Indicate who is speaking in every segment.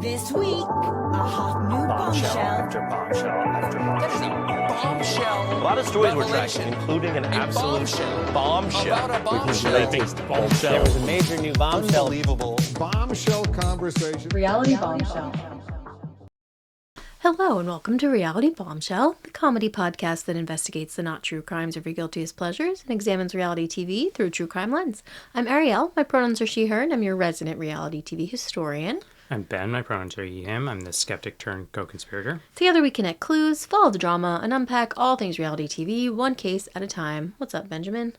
Speaker 1: This week, a hot new bombshell.
Speaker 2: After bombshell after bombshell.
Speaker 3: Bombshell.
Speaker 2: A lot of stories we're
Speaker 3: revelation.
Speaker 2: tracking, including an absolute
Speaker 3: About
Speaker 2: bombshell.
Speaker 3: a bombshell.
Speaker 4: There was a major new bombshell.
Speaker 3: Unbelievable.
Speaker 5: Bombshell conversation.
Speaker 6: Reality Bombshell.
Speaker 7: Hello and welcome to Reality Bombshell, the comedy podcast that investigates the not true crimes of your guiltiest pleasures and examines reality TV through a true crime lens. I'm Ariel, my pronouns are she, her, and I'm your resident reality TV historian.
Speaker 4: I'm Ben, my pronouns are he, him. I'm the skeptic turned co-conspirator.
Speaker 7: Together we connect clues, follow the drama, and unpack all things reality TV, one case at a time. What's up, Benjamin?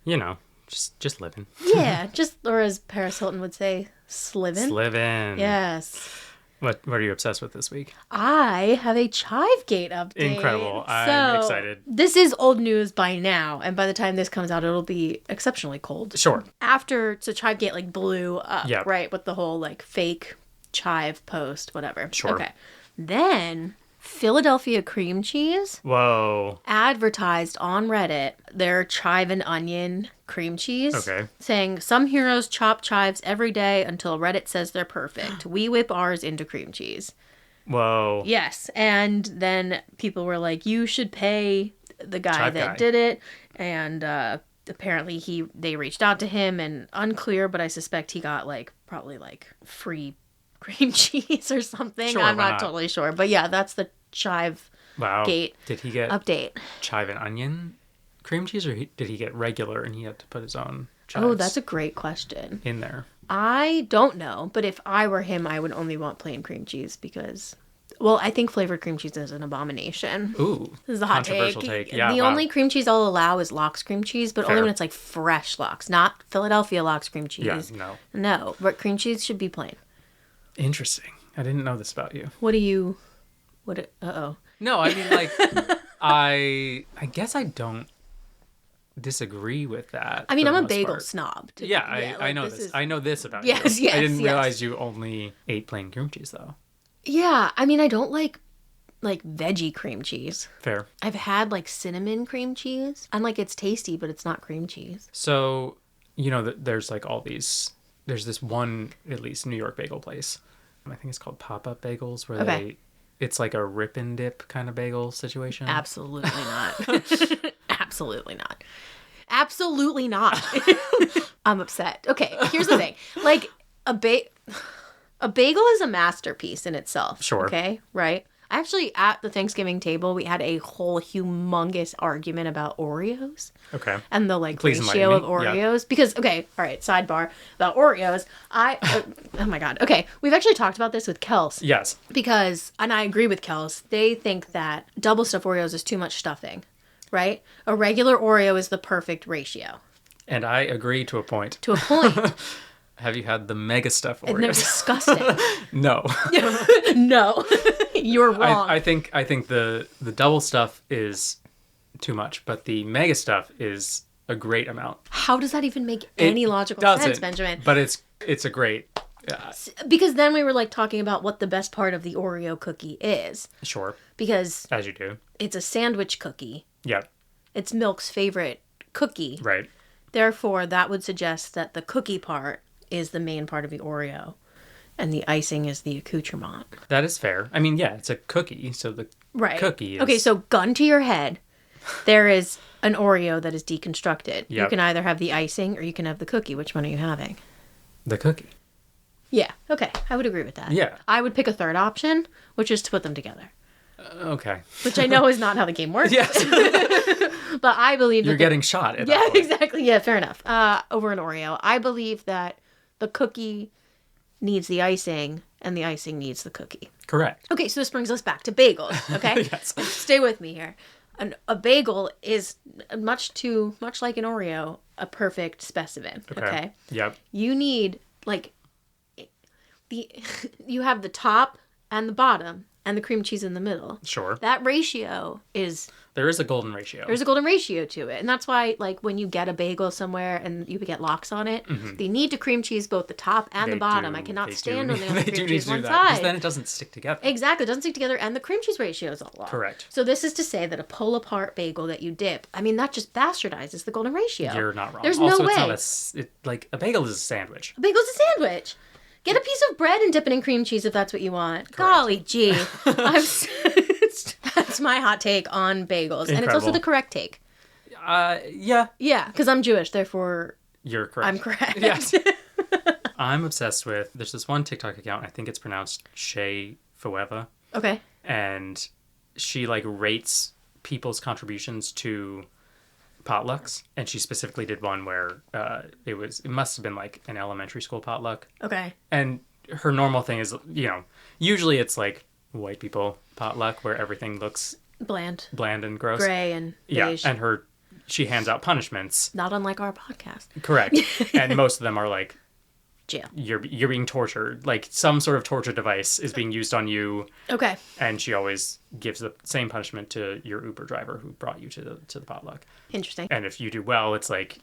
Speaker 4: You know, just living.
Speaker 7: Yeah, or as Paris Hilton would say, slivin'.
Speaker 4: Living.
Speaker 7: Yes.
Speaker 4: What are you obsessed with this week?
Speaker 7: I have a Chivegate update.
Speaker 4: Incredible. I'm excited.
Speaker 7: This is old news by now, and by the time this comes out, it'll be exceptionally cold.
Speaker 4: Sure.
Speaker 7: So Chivegate blew up, right, with the whole fake chive post, whatever.
Speaker 4: Sure.
Speaker 7: Okay. Then Philadelphia cream cheese
Speaker 4: Whoa.
Speaker 7: advertised on Reddit their chive and onion cream cheese.
Speaker 4: Okay.
Speaker 7: Saying, some heroes chop chives every day until Reddit says they're perfect. We whip ours into cream cheese.
Speaker 4: Whoa.
Speaker 7: Yes. And then people were like, you should pay the guy
Speaker 4: Chive
Speaker 7: that
Speaker 4: guy.
Speaker 7: did it. And apparently they reached out to him, and unclear, but I suspect he got probably free cream cheese or something.
Speaker 4: Sure,
Speaker 7: I'm
Speaker 4: why
Speaker 7: not
Speaker 4: not?
Speaker 7: totally sure. But yeah, that's the chive gate
Speaker 4: Did he get
Speaker 7: update.
Speaker 4: chive and onion cream cheese, or did he get regular and he had to put his own chives
Speaker 7: Oh, that's a great question.
Speaker 4: in there?
Speaker 7: I don't know, but if I were him, I would only want plain cream cheese because, well, I think flavored cream cheese is an abomination.
Speaker 4: Ooh.
Speaker 7: This is a hot
Speaker 4: Controversial take. Yeah,
Speaker 7: the
Speaker 4: wow.
Speaker 7: only cream cheese I'll allow is Lox cream cheese, but only
Speaker 4: Fair.
Speaker 7: when it's fresh Lox, not Philadelphia Lox cream cheese.
Speaker 4: Yeah, no.
Speaker 7: No, but cream cheese should be plain.
Speaker 4: Interesting. I didn't know this about you.
Speaker 7: Uh-oh.
Speaker 4: No, I mean, I guess I don't disagree with that.
Speaker 7: I mean,
Speaker 4: for
Speaker 7: I'm
Speaker 4: the
Speaker 7: a
Speaker 4: most
Speaker 7: bagel
Speaker 4: part.
Speaker 7: snob.
Speaker 4: Yeah, I know this. I know this about you.
Speaker 7: Yes, yes,
Speaker 4: I didn't
Speaker 7: yes.
Speaker 4: realize you only ate plain cream cheese, though.
Speaker 7: Yeah, I mean, I don't like veggie cream cheese.
Speaker 4: Fair.
Speaker 7: I've had cinnamon cream cheese, and it's tasty, but it's not cream cheese.
Speaker 4: So, there's all these. There's this one, at least, New York bagel place. I think it's called Pop-Up Bagels, where it's like a rip and dip kind of bagel situation.
Speaker 7: Absolutely not. Absolutely not. Absolutely not. I'm upset. Okay, here's the thing. A bagel is a masterpiece in itself.
Speaker 4: Sure.
Speaker 7: Okay, right? Actually, at the Thanksgiving table, we had a whole humongous argument about Oreos.
Speaker 4: Okay.
Speaker 7: And the
Speaker 4: Please
Speaker 7: ratio of
Speaker 4: enlighten me. Yeah.
Speaker 7: Oreos. Because, okay, all right, sidebar about Oreos. Oh my God. Okay, we've actually talked about this with Kels.
Speaker 4: Yes.
Speaker 7: Because, and I agree with Kels, they think that double stuffed Oreos is too much stuffing, right? A regular Oreo is the perfect ratio.
Speaker 4: And I agree to a point.
Speaker 7: To a point.
Speaker 4: Have you had the mega stuff
Speaker 7: And they're
Speaker 4: Oreos?
Speaker 7: disgusting.
Speaker 4: No.
Speaker 7: No. You're wrong.
Speaker 4: I think the double stuff is too much, but the mega stuff is a great amount.
Speaker 7: How does that even make any logical sense, Benjamin?
Speaker 4: But it's a great.
Speaker 7: Because then we were talking about what the best part of the Oreo cookie is.
Speaker 4: Sure.
Speaker 7: Because
Speaker 4: As you do.
Speaker 7: it's a sandwich cookie.
Speaker 4: Yep.
Speaker 7: It's Milk's favorite cookie.
Speaker 4: Right.
Speaker 7: Therefore, that would suggest that the cookie part is the main part of the Oreo. And the icing is the accoutrement.
Speaker 4: That is fair. I mean, yeah, it's a cookie, so the cookie is...
Speaker 7: Okay, so gun to your head, there is an Oreo that is deconstructed. You
Speaker 4: Yep.
Speaker 7: can either have the icing or you can have the cookie. Which one are you having?
Speaker 4: The cookie.
Speaker 7: Yeah, okay, I would agree with that.
Speaker 4: Yeah.
Speaker 7: I would pick a third option, which is to put them together.
Speaker 4: Okay.
Speaker 7: Which I know is not how the game works.
Speaker 4: Yes.
Speaker 7: But I believe that
Speaker 4: You're getting shot at that
Speaker 7: Yeah,
Speaker 4: point.
Speaker 7: exactly. Yeah, fair enough. Over an Oreo. I believe that the cookie needs the icing and the icing needs the cookie.
Speaker 4: Correct.
Speaker 7: Okay, so this brings us back to bagels, okay?
Speaker 4: Yes.
Speaker 7: Stay with me here. A bagel is much like an Oreo, a perfect specimen, okay?
Speaker 4: Yep.
Speaker 7: You need, you have the top and the bottom and the cream cheese in the middle.
Speaker 4: Sure.
Speaker 7: That ratio is...
Speaker 4: There is a golden ratio.
Speaker 7: There's a golden ratio to it. And that's why, when you get a bagel somewhere and you get Lox on it, they need to cream cheese both the top and the bottom. I cannot stand when they only cream cheese one
Speaker 4: Because
Speaker 7: side.
Speaker 4: then it doesn't stick together.
Speaker 7: Exactly. It doesn't stick together, and the cream cheese ratio is all off.
Speaker 4: Correct.
Speaker 7: So this is to say that a pull-apart bagel that you dip, that just bastardizes the golden ratio.
Speaker 4: You're not wrong.
Speaker 7: There's
Speaker 4: also,
Speaker 7: no way.
Speaker 4: It's not a bagel is a sandwich.
Speaker 7: A bagel's a sandwich. Get a piece of bread and dip it in cream cheese if that's what you want. Golly gee. That's my hot take on bagels. And it's also
Speaker 4: Incredible.
Speaker 7: the correct take.
Speaker 4: Yeah.
Speaker 7: Yeah, because I'm Jewish, therefore
Speaker 4: You're correct.
Speaker 7: I'm correct.
Speaker 4: Yes. I'm obsessed with, there's this one TikTok account, I think it's pronounced Shay Foeva,
Speaker 7: Okay.
Speaker 4: and she like rates people's contributions to potlucks, and she specifically did one where it must have been like an elementary school potluck,
Speaker 7: Okay.
Speaker 4: and her normal thing is, usually it's like white people potluck where everything looks
Speaker 7: Bland.
Speaker 4: bland and gross.
Speaker 7: Gray and beige.
Speaker 4: Yeah, and she hands out punishments.
Speaker 7: Not unlike our podcast.
Speaker 4: Correct. And most of them are like,
Speaker 7: Jail.
Speaker 4: you're being tortured. Like some sort of torture device is being used on you,
Speaker 7: Okay.
Speaker 4: and she always gives the same punishment to your Uber driver who brought you to the potluck.
Speaker 7: Interesting.
Speaker 4: And if you do well, it's like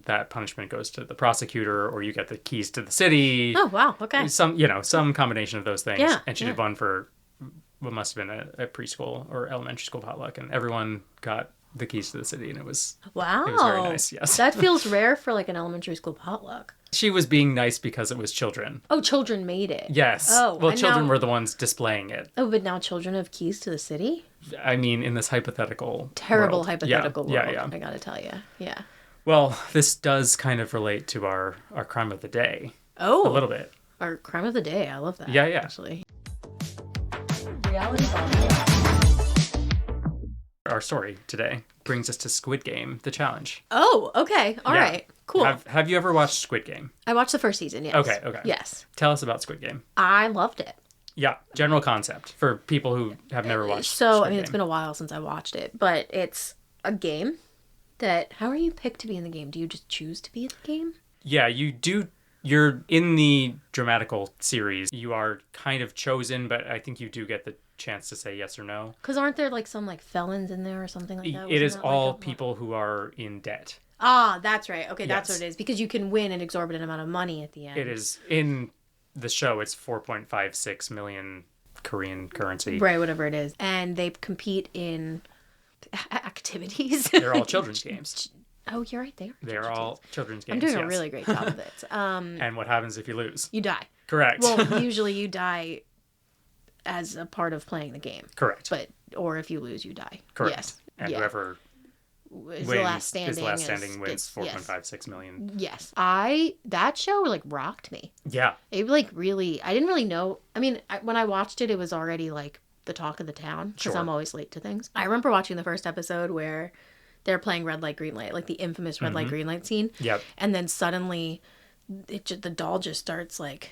Speaker 4: that punishment goes to the prosecutor, or you get the keys to the city.
Speaker 7: Oh, wow. Okay.
Speaker 4: Some combination of those things.
Speaker 7: Yeah,
Speaker 4: And she did one for what must have been a preschool or elementary school potluck, and everyone got the keys to the city, and it was
Speaker 7: Wow.
Speaker 4: It was very nice, yes.
Speaker 7: That feels rare for like an elementary school potluck.
Speaker 4: She was being nice because it was children.
Speaker 7: Oh, children made it.
Speaker 4: Yes.
Speaker 7: Oh,
Speaker 4: well,
Speaker 7: and
Speaker 4: children
Speaker 7: now-
Speaker 4: were the ones displaying it.
Speaker 7: Oh, but now children have keys to the city?
Speaker 4: I mean, in this hypothetical
Speaker 7: Terrible
Speaker 4: world.
Speaker 7: hypothetical
Speaker 4: Yeah,
Speaker 7: world.
Speaker 4: yeah.
Speaker 7: I gotta tell you. Yeah.
Speaker 4: Well, this does kind of relate to our crime of the day.
Speaker 7: Oh.
Speaker 4: A little bit.
Speaker 7: Our crime of the day. I love that.
Speaker 4: Yeah, yeah.
Speaker 7: Actually.
Speaker 4: Our story today brings us to Squid Game, the challenge.
Speaker 7: Oh, okay. All right.
Speaker 4: Yeah.
Speaker 7: Cool.
Speaker 4: Have you ever watched Squid Game?
Speaker 7: I watched the first season, yes.
Speaker 4: Okay.
Speaker 7: Yes.
Speaker 4: Tell us about Squid Game.
Speaker 7: I loved it.
Speaker 4: Yeah, general concept for people who have never watched
Speaker 7: So,
Speaker 4: Squid
Speaker 7: I mean, it's
Speaker 4: Game.
Speaker 7: been a while since I watched it, but it's a game that, how are you picked to be in the game? Do you just choose to be in the game?
Speaker 4: Yeah, you do. You're in the dramatical series. You are kind of chosen, but I think you do get the chance to say yes or no.
Speaker 7: Because aren't there like some like felons in there or something like that?
Speaker 4: It
Speaker 7: Wasn't
Speaker 4: is
Speaker 7: that, like,
Speaker 4: all
Speaker 7: a-
Speaker 4: people who are in debt.
Speaker 7: Ah, that's right. Okay, that's
Speaker 4: Yes.
Speaker 7: what it is. Because you can win an exorbitant amount of money at the end.
Speaker 4: It is in the show. It's 4.56 million Korean currency.
Speaker 7: Right, whatever it is. And they compete in activities.
Speaker 4: They're all children's games.
Speaker 7: Oh, you're right.
Speaker 4: They're all children's games.
Speaker 7: I'm doing a
Speaker 4: yes.
Speaker 7: really great job of it.
Speaker 4: And what happens if you lose?
Speaker 7: You die.
Speaker 4: Correct.
Speaker 7: Well, usually you die as a part of playing the game.
Speaker 4: Correct.
Speaker 7: But or if you lose, you die.
Speaker 4: Correct.
Speaker 7: Yes.
Speaker 4: And
Speaker 7: yeah.
Speaker 4: whoever
Speaker 7: is
Speaker 4: wins
Speaker 7: the last standing.
Speaker 4: is the last standing wins
Speaker 7: gets- yes.
Speaker 4: 4.56 million.
Speaker 7: Yes. That show like rocked me.
Speaker 4: Yeah.
Speaker 7: It like really, I didn't really know. I mean, when I watched it, it was already like the talk of the town because
Speaker 4: Sure.
Speaker 7: I'm always late to things. I remember watching the first episode where they're playing red light, green light, like the infamous red light, green light scene.
Speaker 4: Yep.
Speaker 7: And then suddenly the doll just starts like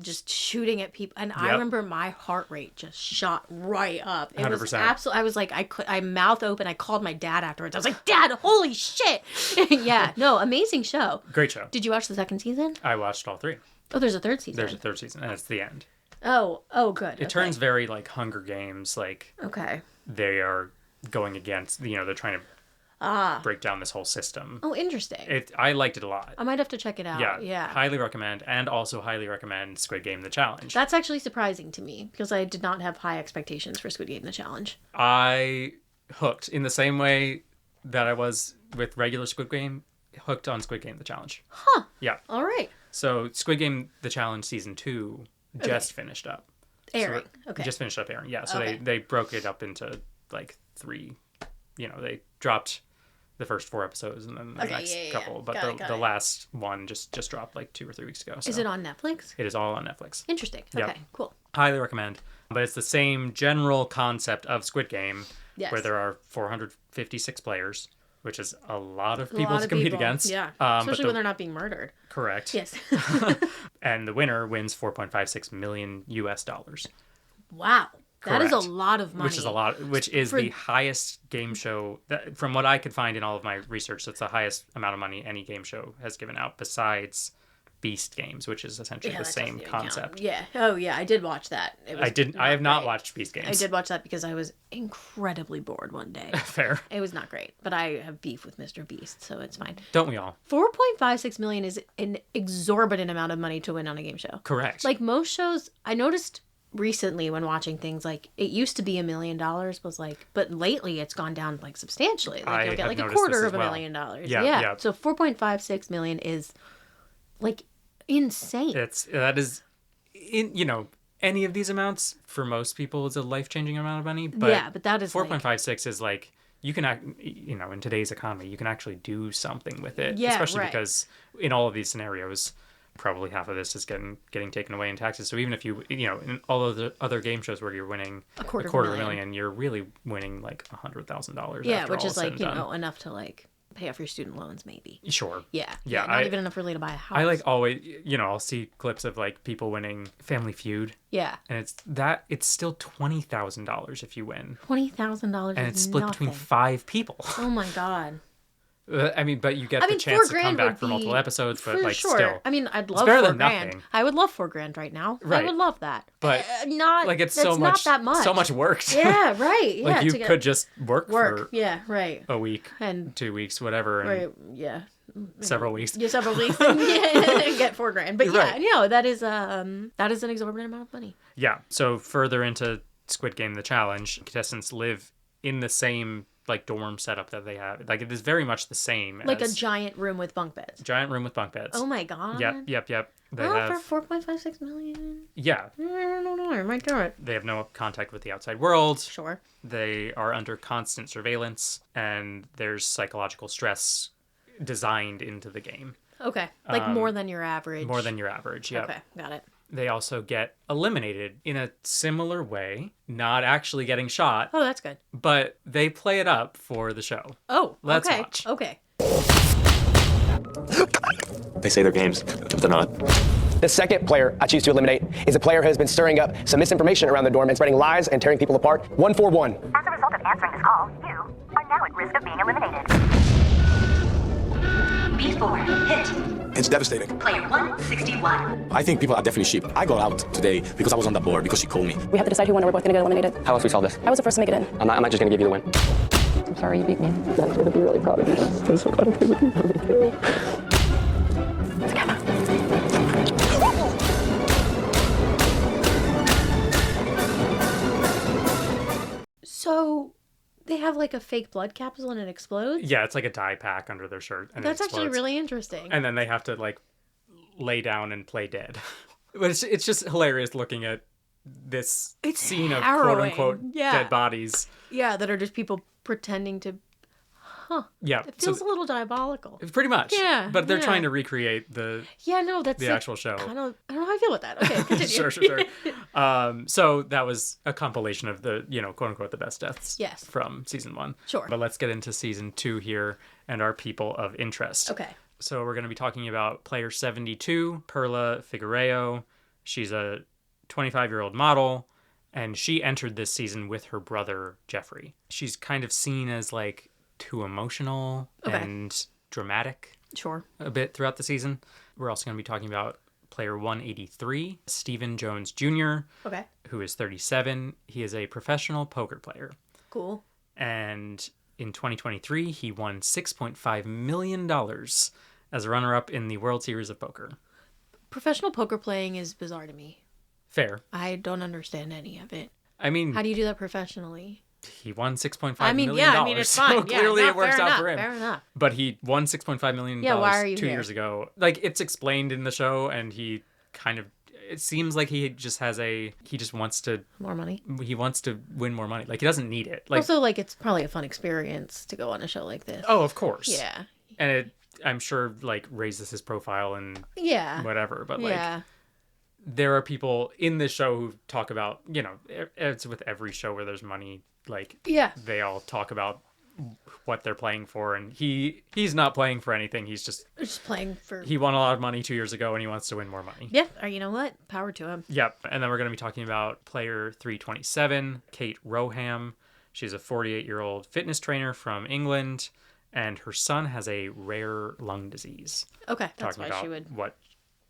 Speaker 7: just shooting at people. And I
Speaker 4: Yep.
Speaker 7: remember my heart rate just shot right up. It was
Speaker 4: 100%.
Speaker 7: absolutely, I was like, I mouth open. I called my dad afterwards. I was like, Dad, holy shit. Yeah. No, amazing show.
Speaker 4: Great show.
Speaker 7: Did you watch the second season?
Speaker 4: I watched all three.
Speaker 7: Oh, there's a third season.
Speaker 4: There's a third season, and it's the end.
Speaker 7: Oh, good.
Speaker 4: It turns very like Hunger Games. Like
Speaker 7: Okay.
Speaker 4: they are going against. They're trying to break down this whole system.
Speaker 7: Oh, interesting.
Speaker 4: I liked it a lot.
Speaker 7: I might have to check it out.
Speaker 4: Yeah.
Speaker 7: Yeah.
Speaker 4: Highly recommend, and also highly recommend Squid Game: The Challenge.
Speaker 7: That's actually surprising to me because I did not have high expectations for Squid Game: The Challenge.
Speaker 4: I hooked in the same way that I was with regular Squid Game. Hooked on Squid Game: The Challenge.
Speaker 7: Huh.
Speaker 4: Yeah.
Speaker 7: All right.
Speaker 4: So Squid Game: The Challenge season 2 just finished up.
Speaker 7: Airing.
Speaker 4: So
Speaker 7: Okay.
Speaker 4: Just finished up airing. Yeah. So
Speaker 7: Okay.
Speaker 4: they broke it up into like 3. They dropped the first 4 episodes and then the
Speaker 7: Okay,
Speaker 4: next
Speaker 7: yeah.
Speaker 4: couple. But
Speaker 7: Got
Speaker 4: the
Speaker 7: it.
Speaker 4: last one just dropped like 2 or 3 weeks ago. So
Speaker 7: Is it on Netflix?
Speaker 4: It is all on Netflix.
Speaker 7: Interesting.
Speaker 4: Yep.
Speaker 7: Okay. Cool.
Speaker 4: Highly recommend. But it's the same general concept of Squid Game,
Speaker 7: Yes.
Speaker 4: where there are 456 players, which is a lot of
Speaker 7: A
Speaker 4: people
Speaker 7: lot
Speaker 4: to
Speaker 7: of
Speaker 4: compete
Speaker 7: people.
Speaker 4: against.
Speaker 7: Yeah.
Speaker 4: But
Speaker 7: Especially when they're not being murdered.
Speaker 4: correct.
Speaker 7: Yes.
Speaker 4: And the winner wins 4.56 million US dollars,
Speaker 7: Wow. That is a
Speaker 4: Correct.
Speaker 7: lot of money.
Speaker 4: which is a lot, which is
Speaker 7: For-
Speaker 4: the highest game show from what I could find in all of my research. That's the highest amount of money any game show has given out besides Beast Games, which is essentially
Speaker 7: Yeah,
Speaker 4: the
Speaker 7: that
Speaker 4: same
Speaker 7: doesn't even count.
Speaker 4: concept.
Speaker 7: Yeah. Oh, yeah. I did watch that. It was
Speaker 4: I have not
Speaker 7: great.
Speaker 4: watched Beast Games.
Speaker 7: I did watch that because I was incredibly bored one day.
Speaker 4: Fair.
Speaker 7: It was not great, but I have beef with Mr. Beast, so it's fine.
Speaker 4: Don't we all?
Speaker 7: 4.56 million is an exorbitant amount of money to win on a game show.
Speaker 4: Correct.
Speaker 7: Like most shows, I noticed recently when watching things, like it used to be $1 million, was like, but lately it's gone down like substantially. Like
Speaker 4: I
Speaker 7: you'll get
Speaker 4: have
Speaker 7: like a
Speaker 4: noticed
Speaker 7: quarter
Speaker 4: this
Speaker 7: of
Speaker 4: as well.
Speaker 7: $1 million.
Speaker 4: Yeah,
Speaker 7: Yeah.
Speaker 4: yeah.
Speaker 7: So 4.56 million is like insane.
Speaker 4: that is any of these amounts for most people is a life-changing amount of money. But
Speaker 7: but that is
Speaker 4: 4.56 is like, you can in today's economy, you can actually do something with it.
Speaker 7: Yeah,
Speaker 4: especially
Speaker 7: right.
Speaker 4: because in all of these scenarios, probably half of this is getting taken away in taxes. So even if in all of the other game shows where you're winning a quarter of a million, you're really winning like $100,000.
Speaker 7: Yeah, which is like, enough to like pay off your student loans maybe.
Speaker 4: Sure.
Speaker 7: Yeah.
Speaker 4: Yeah.
Speaker 7: Not even enough really to buy a house.
Speaker 4: I like always, I'll see clips of like people winning Family Feud.
Speaker 7: Yeah.
Speaker 4: And it's still $20,000 if you win.
Speaker 7: $20,000
Speaker 4: And it's split between 5 people.
Speaker 7: Oh my God.
Speaker 4: But you get the chance to come back for multiple episodes, but like still.
Speaker 7: I mean, I'd love
Speaker 4: better
Speaker 7: $4,000.
Speaker 4: than nothing.
Speaker 7: I would love $4,000 right now.
Speaker 4: Right.
Speaker 7: I would love that.
Speaker 4: But
Speaker 7: not
Speaker 4: like it's
Speaker 7: that's
Speaker 4: so much,
Speaker 7: not that much.
Speaker 4: so much work.
Speaker 7: Yeah, right. Yeah,
Speaker 4: like you could just work for
Speaker 7: yeah, right.
Speaker 4: a week,
Speaker 7: and
Speaker 4: 2 weeks, whatever, and
Speaker 7: right, yeah,
Speaker 4: several weeks.
Speaker 7: Yeah, several weeks, and get $4,000. But yeah,
Speaker 4: Right.
Speaker 7: that is an exorbitant amount of money.
Speaker 4: Yeah. So further into Squid Game, the challenge, contestants live in the same like dorm setup that they have. Like it is very much the same.
Speaker 7: Like a giant room with bunk beds.
Speaker 4: Giant room with bunk beds.
Speaker 7: Oh my God.
Speaker 4: Yep. They
Speaker 7: have for 4.56 million.
Speaker 4: Yeah.
Speaker 7: I don't know. I might do it.
Speaker 4: They have no contact with the outside world.
Speaker 7: Sure.
Speaker 4: They are under constant surveillance, and there's psychological stress designed into the game.
Speaker 7: Okay. Like more than your average.
Speaker 4: More than your average, yeah.
Speaker 7: Okay, got it.
Speaker 4: They also get eliminated in a similar way, not actually getting shot,
Speaker 7: Oh, that's good.
Speaker 4: but they play it up for the show.
Speaker 7: Oh,
Speaker 4: Let's
Speaker 7: okay.
Speaker 4: watch.
Speaker 7: Okay.
Speaker 3: They say they're games, but they're not.
Speaker 6: The second player I choose to eliminate is a player who has been stirring up some misinformation around the dorm and spreading lies and tearing people apart. 141.
Speaker 8: As a result of answering this call, you are now at risk of being eliminated. B4, hit.
Speaker 3: It's devastating.
Speaker 8: Player 161.
Speaker 3: I think people are definitely sheep. I got out today because I was on the board, because she called me.
Speaker 9: We have to decide who won or we're both going to get eliminated.
Speaker 6: How else we solve this?
Speaker 9: I was the first to make it in.
Speaker 6: I'm not just going to give you the win.
Speaker 9: I'm sorry you beat me.
Speaker 6: That's going to be really proud of you. I'm so proud of you.
Speaker 7: So they have like a fake blood capsule and it explodes?
Speaker 4: Yeah, it's like a dye pack under their shirt. And
Speaker 7: That's
Speaker 4: it
Speaker 7: actually
Speaker 4: explodes.
Speaker 7: really interesting.
Speaker 4: And then they have to like lay down and play dead. But it's just hilarious looking at this scene of
Speaker 7: harrowing.
Speaker 4: quote unquote dead bodies.
Speaker 7: Yeah, that are just people pretending to.
Speaker 4: Yeah.
Speaker 7: It feels a little diabolical.
Speaker 4: Pretty much.
Speaker 7: Yeah,
Speaker 4: But they're
Speaker 7: yeah.
Speaker 4: trying to recreate the
Speaker 7: Yeah, no, that's
Speaker 4: the actual show.
Speaker 7: Kind of, I don't know how I feel with that. Okay, continue.
Speaker 4: Sure. So that was a compilation of the, quote unquote, the best deaths
Speaker 7: Yes.
Speaker 4: from season 1.
Speaker 7: Sure.
Speaker 4: But let's get into season 2 here and our people of interest.
Speaker 7: Okay.
Speaker 4: So we're going to be talking about player 72, Perla Figueiredo. She's a 25-year-old model, and she entered this season with her brother, Jeffrey. She's kind of seen as like too emotional and dramatic
Speaker 7: Sure.
Speaker 4: a bit throughout the season. We're also going to be talking about player 183, Stephen Jones Jr.,
Speaker 7: Okay.
Speaker 4: who is 37. He is a professional poker player.
Speaker 7: Cool.
Speaker 4: And in 2023, he won $6.5 million as a runner-up in the World Series of Poker.
Speaker 7: Professional poker playing is bizarre to me.
Speaker 4: Fair.
Speaker 7: I don't understand any of it.
Speaker 4: I mean,
Speaker 7: How do you do that professionally?
Speaker 4: he won $6.5
Speaker 7: I mean,
Speaker 4: million.
Speaker 7: yeah, I mean, it's fine.
Speaker 4: So clearly
Speaker 7: yeah,
Speaker 4: it works
Speaker 7: fair
Speaker 4: out
Speaker 7: enough,
Speaker 4: for him.
Speaker 7: Fair enough.
Speaker 4: But he won $6.5 million
Speaker 7: Yeah, why are you
Speaker 4: 2
Speaker 7: here?
Speaker 4: years ago. Like, it's explained in the show, and he kind of... It seems like he just has he just wants to...
Speaker 7: More money.
Speaker 4: He wants to win more money. Like, he doesn't need it. Like,
Speaker 7: Also, like, it's probably a fun experience to go on a show like this.
Speaker 4: oh, of course.
Speaker 7: Yeah.
Speaker 4: And it, I'm sure, like, raises his profile and
Speaker 7: Yeah.
Speaker 4: whatever. But, like...
Speaker 7: Yeah.
Speaker 4: There are people in this show who talk about, it's with every show where there's money, like,
Speaker 7: Yeah.
Speaker 4: they all talk about what they're playing for, and he's not playing for anything. He's just
Speaker 7: playing for...
Speaker 4: he won a lot of money 2 years ago, and he wants to win more money.
Speaker 7: Yeah, or you know what? Power to him.
Speaker 4: Yep. And then we're going to be talking about player 327, Kate Roham. She's a 48-year-old fitness trainer from England, and her son has a rare lung disease.
Speaker 7: Okay, that's
Speaker 4: Talking
Speaker 7: why
Speaker 4: about
Speaker 7: she would...
Speaker 4: what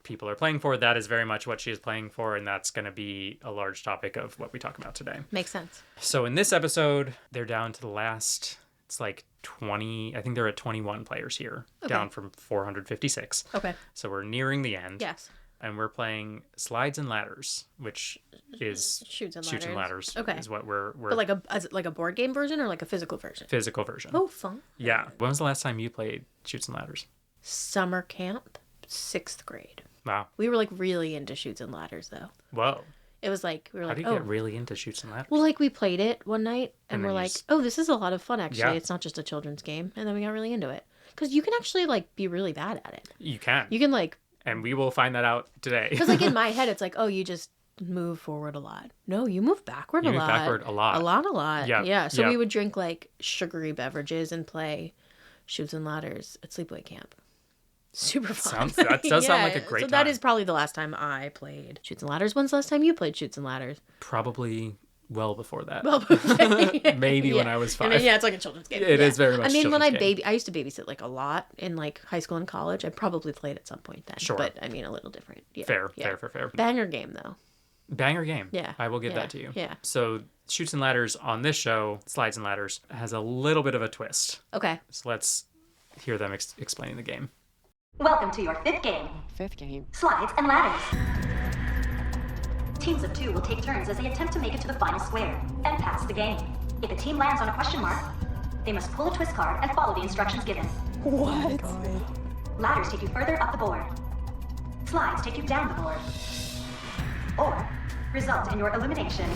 Speaker 4: people are playing for. That is very much what she is playing for, and that's going to be a large topic of what we talk about today.
Speaker 7: Makes sense.
Speaker 4: So in this episode, they're down to the last, it's like 20, I think they're at 21 players here, down from 456.
Speaker 7: Okay.
Speaker 4: So we're nearing the end.
Speaker 7: Yes.
Speaker 4: And we're playing Slides and Ladders, which is
Speaker 7: Shoots and
Speaker 4: Shoots and
Speaker 7: Ladders.
Speaker 4: Ladders.
Speaker 7: Okay.
Speaker 4: Is what we're
Speaker 7: But is it like a board game version or like a physical version?
Speaker 4: physical version.
Speaker 7: Oh, fun.
Speaker 4: Yeah. When was the last time you played Shoots and Ladders?
Speaker 7: Summer camp, 6th grade.
Speaker 4: Wow.
Speaker 7: We were like really into Chutes and Ladders though.
Speaker 4: Whoa.
Speaker 7: It was like we were
Speaker 4: How
Speaker 7: like,
Speaker 4: do you
Speaker 7: oh,
Speaker 4: get really into Chutes and Ladders?
Speaker 7: well, like we played it one night and
Speaker 4: And
Speaker 7: we're
Speaker 4: then you
Speaker 7: like,
Speaker 4: just-
Speaker 7: oh, this is a lot of fun actually.
Speaker 4: Yeah.
Speaker 7: It's not just a children's game, and then we got really into it because you can actually like be really bad at it.
Speaker 4: You can.
Speaker 7: You can like,
Speaker 4: And we will find that out today.
Speaker 7: because like in my head it's like, oh, you just move forward a lot. No, you move backward
Speaker 4: You
Speaker 7: a
Speaker 4: move
Speaker 7: lot.
Speaker 4: backward a lot.
Speaker 7: A lot.
Speaker 4: Yeah,
Speaker 7: Yeah. So
Speaker 4: yeah.
Speaker 7: we would drink like sugary beverages and play Chutes and Ladders at sleepaway camp. Super fun.
Speaker 4: That does sound like a great
Speaker 7: So that
Speaker 4: time.
Speaker 7: is probably the last time I played Chutes and Ladders. When's the last time you played Chutes and Ladders?
Speaker 4: Probably well before that.
Speaker 7: Well, okay.
Speaker 4: Maybe when
Speaker 7: Yeah.
Speaker 4: I was
Speaker 7: I
Speaker 4: 5.
Speaker 7: mean, yeah, it's like a children's game.
Speaker 4: It
Speaker 7: yeah.
Speaker 4: is very much
Speaker 7: I
Speaker 4: a
Speaker 7: mean, when
Speaker 4: children's game.
Speaker 7: I used to babysit like a lot in like high school and college. I probably played at some point then.
Speaker 4: Sure.
Speaker 7: But I mean, a little different. Yeah.
Speaker 4: Fair.
Speaker 7: Yeah.
Speaker 4: Fair.
Speaker 7: Banger game though.
Speaker 4: Banger game.
Speaker 7: Yeah.
Speaker 4: I will give
Speaker 7: Yeah.
Speaker 4: that to you.
Speaker 7: Yeah.
Speaker 4: So Chutes and Ladders on this show, Slides and Ladders, has a little bit of a twist.
Speaker 7: Okay.
Speaker 4: So let's hear them explaining the game.
Speaker 8: Welcome to your 5th game,
Speaker 9: Fifth game.
Speaker 8: Slides and Ladders. Teams of 2 will take turns as they attempt to make it to the final square and pass the game. If a team lands on a question mark, they must pull a twist card and follow the instructions given.
Speaker 9: What?
Speaker 8: Ladders take you further up the board. Slides take you down the board. Or result in your elimination.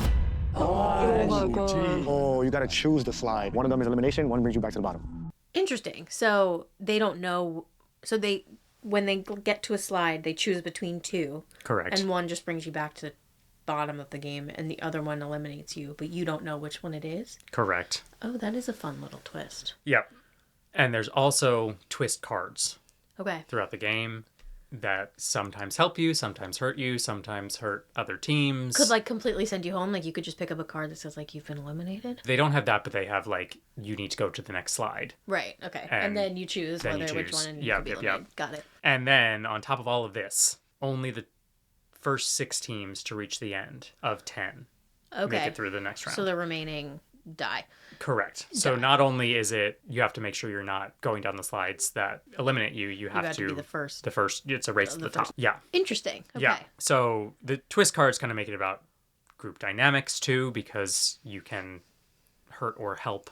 Speaker 9: Oh my god.
Speaker 6: Oh, you gotta choose the slide. One of them is elimination, one brings you back to the bottom.
Speaker 7: Interesting. So they don't know. So when they get to a slide, they choose between 2.
Speaker 4: Correct.
Speaker 7: And one just brings you back to the bottom of the game, and the other one eliminates you, but you don't know which one it is.
Speaker 4: Correct.
Speaker 7: Oh, that is a fun little twist.
Speaker 4: Yep. And there's also twist cards
Speaker 7: Okay.
Speaker 4: throughout the game that sometimes help you, sometimes hurt you, sometimes hurt other teams.
Speaker 7: Could like completely send you home. Like you could just pick up a card that says like you've been eliminated.
Speaker 4: They don't have that, but they have like you need to go to the next slide.
Speaker 7: Right. Okay.
Speaker 4: And
Speaker 7: And then you choose
Speaker 4: then you
Speaker 7: whether which
Speaker 4: choose.
Speaker 7: one and you
Speaker 4: Yep,
Speaker 7: could be
Speaker 4: yep,
Speaker 7: eliminated. Got it.
Speaker 4: And then on top of all of this, only the first 6 teams to reach the end of 10
Speaker 7: Okay.
Speaker 4: make it through the next round.
Speaker 7: So the remaining die.
Speaker 4: Correct. So not only is it you have to make sure you're not going down the slides that eliminate you, you have
Speaker 7: to be the first.
Speaker 4: The first, it's a race to the top.
Speaker 7: first.
Speaker 4: Yeah.
Speaker 7: Interesting. Okay.
Speaker 4: Yeah. So the twist cards kind of make it about group dynamics too, because you can hurt or help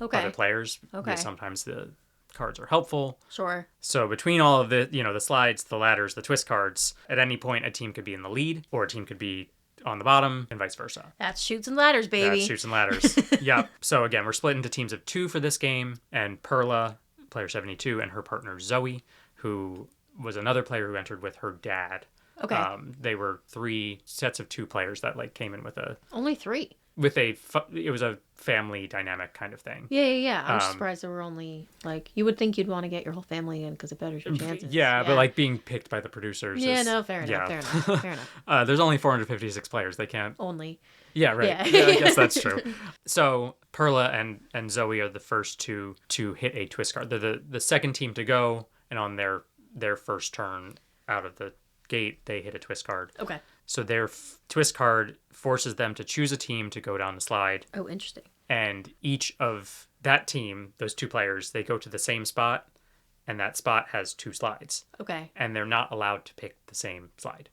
Speaker 7: Okay.
Speaker 4: other players.
Speaker 7: Okay.
Speaker 4: Sometimes the cards are helpful.
Speaker 7: Sure.
Speaker 4: So between all of the, the slides, the ladders, the twist cards, at any point a team could be in the lead or a team could be on the bottom and vice versa.
Speaker 7: That's Chutes and Ladders, baby.
Speaker 4: That's Chutes and Ladders. Yep. So again, we're split into teams of 2 for this game, and Perla, player 72, and her partner Zoe, who was another player who entered with her dad.
Speaker 7: Okay.
Speaker 4: They were 3 sets of 2 players that like came in with
Speaker 7: Only 3.
Speaker 4: it was a family dynamic kind of thing.
Speaker 7: Yeah. I'm just surprised there were only like you would think you'd want to get your whole family in because it betters your chances.
Speaker 4: Yeah, but like being picked by the producers.
Speaker 7: Yeah,
Speaker 4: is,
Speaker 7: no, fair enough.
Speaker 4: yeah.
Speaker 7: Fair enough.
Speaker 4: There's only 456 players. They can't.
Speaker 7: Only.
Speaker 4: Yeah, right.
Speaker 7: Yeah.
Speaker 4: Yeah, I guess that's true. So Perla and Zoe are the first to hit a twist card. They're the second team to go, and on their first turn out of the gate, they hit a twist card.
Speaker 7: Okay.
Speaker 4: So their twist card forces them to choose a team to go down the slide.
Speaker 7: Oh, interesting.
Speaker 4: And each of that team, those 2 players, they go to the same spot, and that spot has 2 slides.
Speaker 7: Okay.
Speaker 4: And they're not allowed to pick the same slide.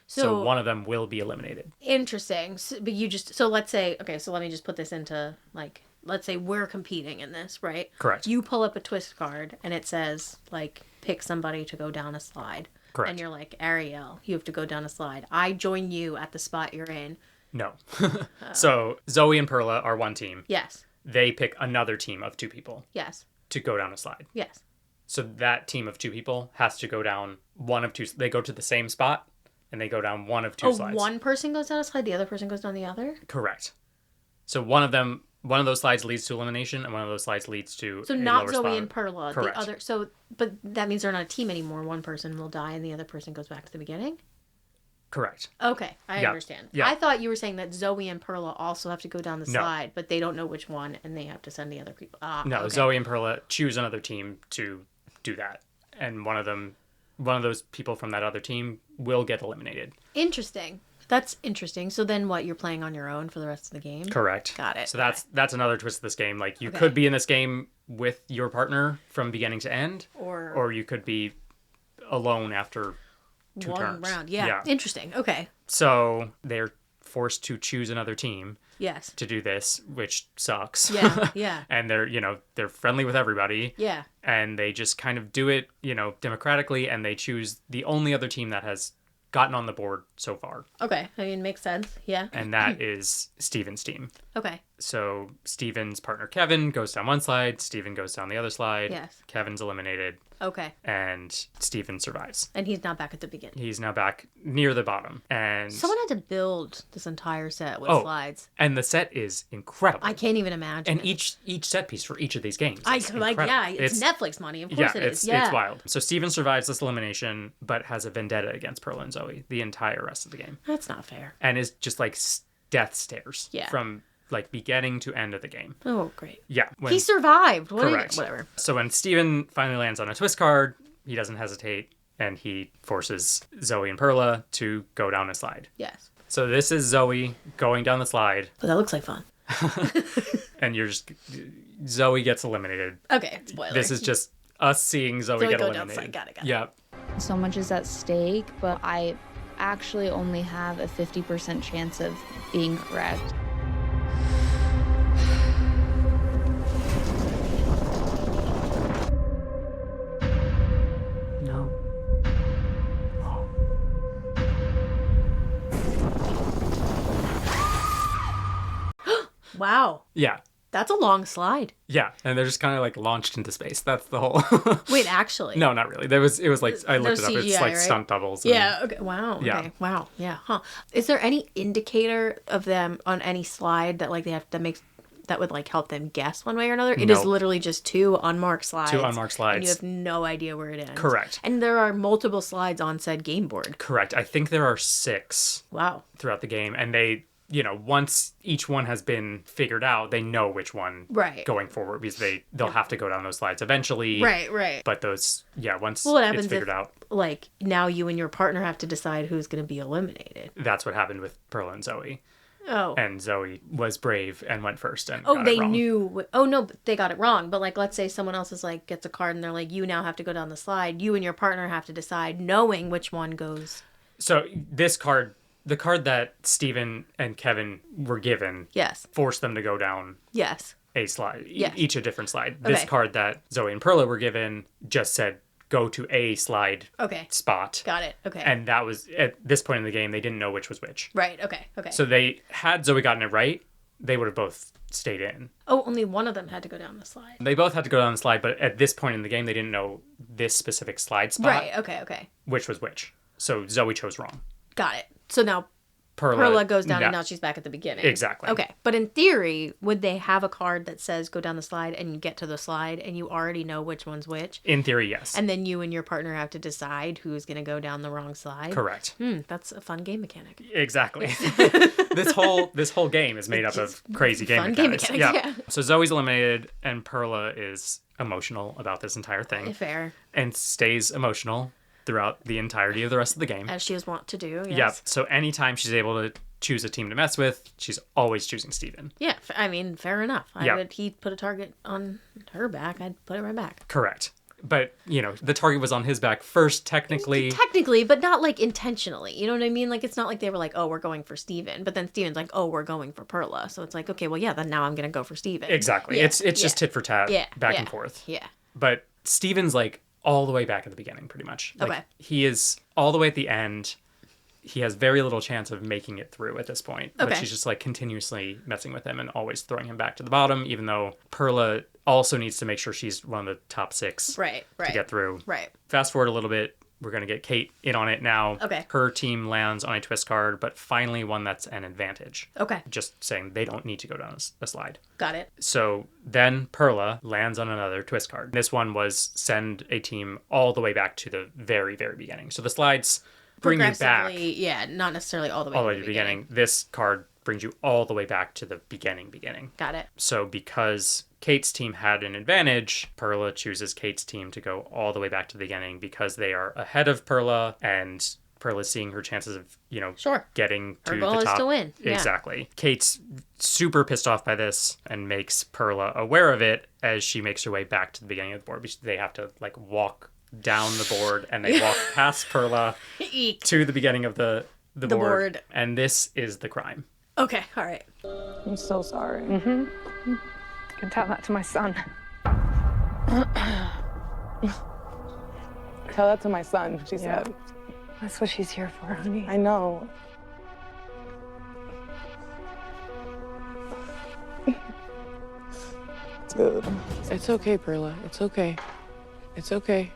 Speaker 7: So
Speaker 4: So one of them will be eliminated.
Speaker 7: interesting. But you just so let's say so let me just put this into like let's say we're competing in this, right?
Speaker 4: Correct.
Speaker 7: You pull up a twist card and it says like pick somebody to go down a slide.
Speaker 4: Correct.
Speaker 7: And you're like, Ariel, you have to go down a slide. I join you at the spot you're in.
Speaker 4: No. So Zoe and Perla are one team.
Speaker 7: Yes.
Speaker 4: They pick another team of 2 people
Speaker 7: Yes.
Speaker 4: to go down a slide.
Speaker 7: Yes.
Speaker 4: So that team of 2 people has to go down one of 2. They go to the same spot, and they go down one of 2 slides.
Speaker 7: One person goes down a slide, the other person goes down the other?
Speaker 4: Correct. So one of those slides leads to elimination, and one of those slides leads to
Speaker 7: So
Speaker 4: a
Speaker 7: not
Speaker 4: lower
Speaker 7: Zoe
Speaker 4: spot.
Speaker 7: and Perla.
Speaker 4: Correct.
Speaker 7: The other but that means they're not a team anymore. One person will die and the other person goes back to the beginning?
Speaker 4: Correct.
Speaker 7: Okay, I
Speaker 4: Yeah.
Speaker 7: understand.
Speaker 4: Yeah.
Speaker 7: I thought you were saying that Zoe and Perla also have to go down the
Speaker 4: No.
Speaker 7: slide, but they don't know which one and they have to send the other people.
Speaker 4: No,
Speaker 7: okay.
Speaker 4: Zoe and Perla choose another team to do that, and one of those people from that other team will get eliminated.
Speaker 7: Interesting. That's interesting. So then what, you're playing on your own for the rest of the game?
Speaker 4: Correct.
Speaker 7: Got it.
Speaker 4: So that's another twist of this game. Like you
Speaker 7: Okay.
Speaker 4: could be in this game with your partner from beginning to end,
Speaker 7: Or
Speaker 4: you could be alone after 2
Speaker 7: one
Speaker 4: turns.
Speaker 7: round. Yeah. Interesting. Okay.
Speaker 4: So they're forced to choose another team.
Speaker 7: Yes.
Speaker 4: to do this, which sucks.
Speaker 7: Yeah, yeah.
Speaker 4: And they're, they're friendly with everybody.
Speaker 7: Yeah.
Speaker 4: And they just kind of do it, democratically, and they choose the only other team that has gotten on the board so far.
Speaker 7: Okay. I mean, makes sense. Yeah.
Speaker 4: And that is Steven's team.
Speaker 7: Okay.
Speaker 4: So Steven's partner Kevin goes down one slide, Steven goes down the other slide.
Speaker 7: Yes.
Speaker 4: Kevin's eliminated.
Speaker 7: Okay.
Speaker 4: And Steven survives.
Speaker 7: And he's now back at the beginning.
Speaker 4: He's now back near the bottom. And
Speaker 7: someone had to build this entire set with slides.
Speaker 4: And the set is incredible.
Speaker 7: I can't even imagine.
Speaker 4: And each set piece for each of these games.
Speaker 7: It's Netflix money. Of course it is.
Speaker 4: It's wild. So Steven survives this elimination, but has a vendetta against Perla and Zoe the entire rest of the game.
Speaker 7: That's not fair.
Speaker 4: And is just like death stares.
Speaker 7: Yeah.
Speaker 4: From like beginning to end of the game.
Speaker 7: Oh, great.
Speaker 4: Yeah.
Speaker 7: He survived.
Speaker 4: Correct.
Speaker 7: Whatever.
Speaker 4: So when Steven finally lands on a twist card, he doesn't hesitate and he forces Zoe and Perla to go down a slide.
Speaker 7: Yes.
Speaker 4: So this is Zoe going down the slide.
Speaker 7: But that looks like fun.
Speaker 4: And Zoe gets eliminated.
Speaker 7: Okay, spoiler.
Speaker 4: This is just us seeing Zoe get
Speaker 7: go
Speaker 4: eliminated.
Speaker 7: down the slide. Got it.
Speaker 4: Yep.
Speaker 10: So much is at stake, but I actually only have a 50% chance of being correct.
Speaker 4: No.
Speaker 7: Wow.
Speaker 4: Yeah.
Speaker 7: That's a long slide.
Speaker 4: Yeah, and they're just kind of like launched into space. That's the whole.
Speaker 7: Wait, actually.
Speaker 4: No, not really. It was like I looked it up.
Speaker 7: CGI,
Speaker 4: It's like
Speaker 7: right?
Speaker 4: stunt doubles. And...
Speaker 7: Yeah. Okay. Wow.
Speaker 4: Yeah.
Speaker 7: Okay. Wow. Yeah. Huh. Is there any indicator of them on any slide that like they have that would like help them guess one way or another? It is literally just two unmarked slides.
Speaker 4: Two unmarked slides.
Speaker 7: And you have no idea where it ends.
Speaker 4: Correct.
Speaker 7: And there are multiple slides on said game board.
Speaker 4: Correct. I think there are 6.
Speaker 7: Wow.
Speaker 4: Throughout the game, and they. Once each one has been figured out, they know which one going forward because they'll have to go down those slides eventually.
Speaker 7: Right.
Speaker 4: But those, once
Speaker 7: what happens
Speaker 4: it's figured out.
Speaker 7: Like, now you and your partner have to decide who's going to be eliminated.
Speaker 4: That's what happened with Perla and Zoe.
Speaker 7: Oh.
Speaker 4: And Zoe was brave and went first and
Speaker 7: Oh,
Speaker 4: got
Speaker 7: they
Speaker 4: it wrong.
Speaker 7: knew. Oh, no, but they got it wrong. But, like, let's say someone else is like, gets a card and they're like, you now have to go down the slide. You and your partner have to decide knowing which one goes.
Speaker 4: So this card... The card that Steven and Kevin were given forced them to go down a slide, each a different slide. Okay. This card that Zoe and Perla were given just said, go to a slide spot.
Speaker 7: Got it. Okay.
Speaker 4: And that was, at this point in the game, they didn't know which was which.
Speaker 7: Right. Okay.
Speaker 4: So had Zoe gotten it right, they would have both stayed in.
Speaker 7: Oh, only one of them had to go down the slide.
Speaker 4: They both had to go down the slide, but at this point in the game, they didn't know this specific slide spot.
Speaker 7: Right. Okay.
Speaker 4: Which was which. So Zoe chose wrong.
Speaker 7: Got it. So now Perla goes down and now she's back at the beginning.
Speaker 4: Exactly.
Speaker 7: Okay. But in theory, would they have a card that says go down the slide and you get to the slide and you already know which one's which?
Speaker 4: In theory, yes.
Speaker 7: And then you and your partner have to decide who's going to go down the wrong slide?
Speaker 4: Correct.
Speaker 7: That's a fun game mechanic.
Speaker 4: Exactly. This whole game is made up of crazy game mechanics. Yeah. So Zoe's eliminated and Perla is emotional about this entire thing.
Speaker 7: Fair.
Speaker 4: And stays emotional throughout the entirety of the rest of the game.
Speaker 7: As she was wont to do, yes.
Speaker 4: Yep. So anytime she's able to choose a team to mess with, she's always choosing Steven.
Speaker 7: Yeah, I mean, fair enough. He'd put a target on her back, I'd put it right back.
Speaker 4: Correct. But, the target was on his back first, technically.
Speaker 7: Technically, but not, like, intentionally. You know what I mean? Like, it's not like they were like, oh, we're going for Steven. But then Steven's like, oh, we're going for Perla. So it's like, okay, well, yeah, then now I'm going to go for Steven.
Speaker 4: Exactly. Yeah. It's just tit for tat, back and forth.
Speaker 7: Yeah.
Speaker 4: But Steven's, like, all the way back at the beginning, pretty much. Like,
Speaker 7: okay.
Speaker 4: He is all the way at the end. He has very little chance of making it through at this point. Okay. But she's just, like, continuously messing with him and always throwing him back to the bottom, even though Perla also needs to make sure she's one of the top 6 to get through.
Speaker 7: Right.
Speaker 4: Fast forward a little bit. We're going to get Kate in on it now.
Speaker 7: Okay.
Speaker 4: Her team lands on a twist card, but finally one that's an advantage.
Speaker 7: Okay.
Speaker 4: Just saying they don't need to go down a slide.
Speaker 7: Got it.
Speaker 4: So then Perla lands on another twist card. This one was send a team all the way back to the very, very beginning. So the slides bring you back.
Speaker 7: Yeah, not necessarily all the way
Speaker 4: to the beginning. This card brings you all the way back to the beginning.
Speaker 7: Got it.
Speaker 4: So because Kate's team had an advantage, Perla chooses Kate's team to go all the way back to the beginning because they are ahead of Perla and Perla's seeing her chances of, getting to the top.
Speaker 7: Her goal is to win.
Speaker 4: Exactly. Yeah. Kate's super pissed off by this and makes Perla aware of it as she makes her way back to the beginning of the board. They have to walk down the board and they walk past Perla to the beginning of the board. And this is the crime.
Speaker 7: Okay, all right.
Speaker 9: I'm so sorry.
Speaker 11: You can tell that to my son.
Speaker 9: Tell that to my son, she said.
Speaker 11: That's what she's here for, honey.
Speaker 9: I know. It's good.
Speaker 12: It's okay, Perla. It's okay. It's okay.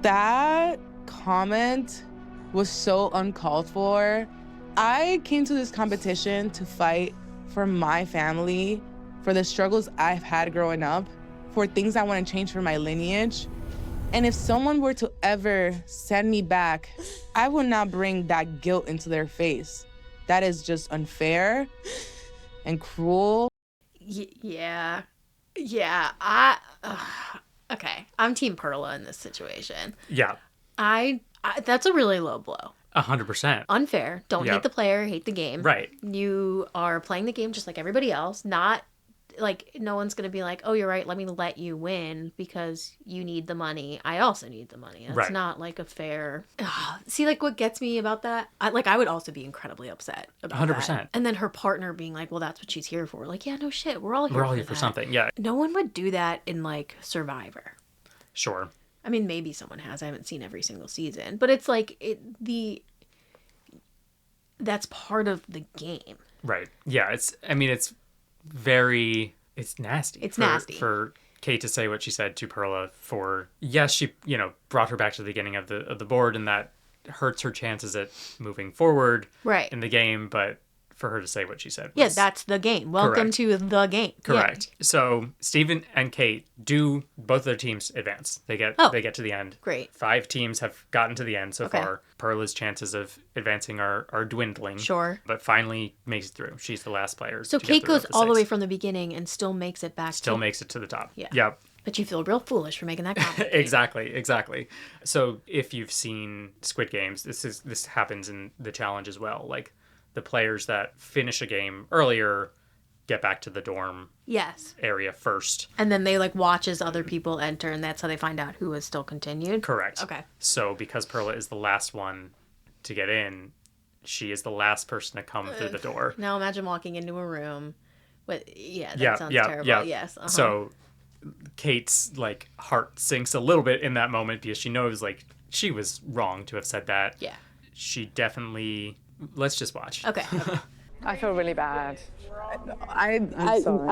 Speaker 13: That comment was so uncalled for. I came to this competition to fight for my family, for the struggles I've had growing up, for things I want to change for my lineage. And if someone were to ever send me back, I would not bring that guilt into their face. That is just unfair and cruel.
Speaker 7: Yeah. Okay, I'm Team Perla in this situation.
Speaker 4: Yeah.
Speaker 7: I that's a really low blow.
Speaker 4: 100%.
Speaker 7: Unfair. Don't hate the player, hate the game.
Speaker 4: Right.
Speaker 7: You are playing the game just like everybody else. Not like no one's going to be like, oh, you're right, let me let you win because you need the money. I also need the money. That's not like a fair... See, like what gets me about that? I would also be incredibly upset about
Speaker 4: 100%.
Speaker 7: that. And then her partner being like, well, that's what she's here for. Like, yeah, no shit. We're all here
Speaker 4: for something. Yeah.
Speaker 7: No one would do that in like Survivor.
Speaker 4: Sure.
Speaker 7: I mean, maybe someone has. I haven't seen every single season. But it's like that's part of the game.
Speaker 4: Right. Yeah. It's nasty.
Speaker 7: It's nasty.
Speaker 4: For Kate to say what she said to Perla for, yes, she, brought her back to the beginning of the board, and that hurts her chances at moving forward in the game, but for her to say what she said was...
Speaker 7: that's the game. Welcome to the game.
Speaker 4: Correct. Yeah. So Steven and Kate both their teams advance. They get to the end.
Speaker 7: Great.
Speaker 4: 5 teams have gotten to the end so far. Perla's chances of advancing are dwindling.
Speaker 7: Sure.
Speaker 4: But finally makes it through. She's the last player.
Speaker 7: So Kate goes all the way from the beginning and still makes it back.
Speaker 4: Makes it to the top.
Speaker 7: Yeah.
Speaker 4: Yep.
Speaker 7: But you feel real foolish for making that comment.
Speaker 4: Exactly. So if you've seen Squid Games, this happens in the challenge as well. Like, the players that finish a game earlier get back to the dorm area first.
Speaker 7: And then they watch as other people enter, and that's how they find out who has still continued?
Speaker 4: Correct.
Speaker 7: Okay.
Speaker 4: So because Perla is the last one to get in, she is the last person to come through the door.
Speaker 7: Now imagine walking into a room with... that sounds terrible.
Speaker 4: Yeah.
Speaker 7: Yes.
Speaker 4: So Kate's heart sinks a little bit in that moment because she knows she was wrong to have said that.
Speaker 7: Yeah.
Speaker 4: She definitely... Let's just watch.
Speaker 7: Okay.
Speaker 11: I feel really bad.
Speaker 9: I felt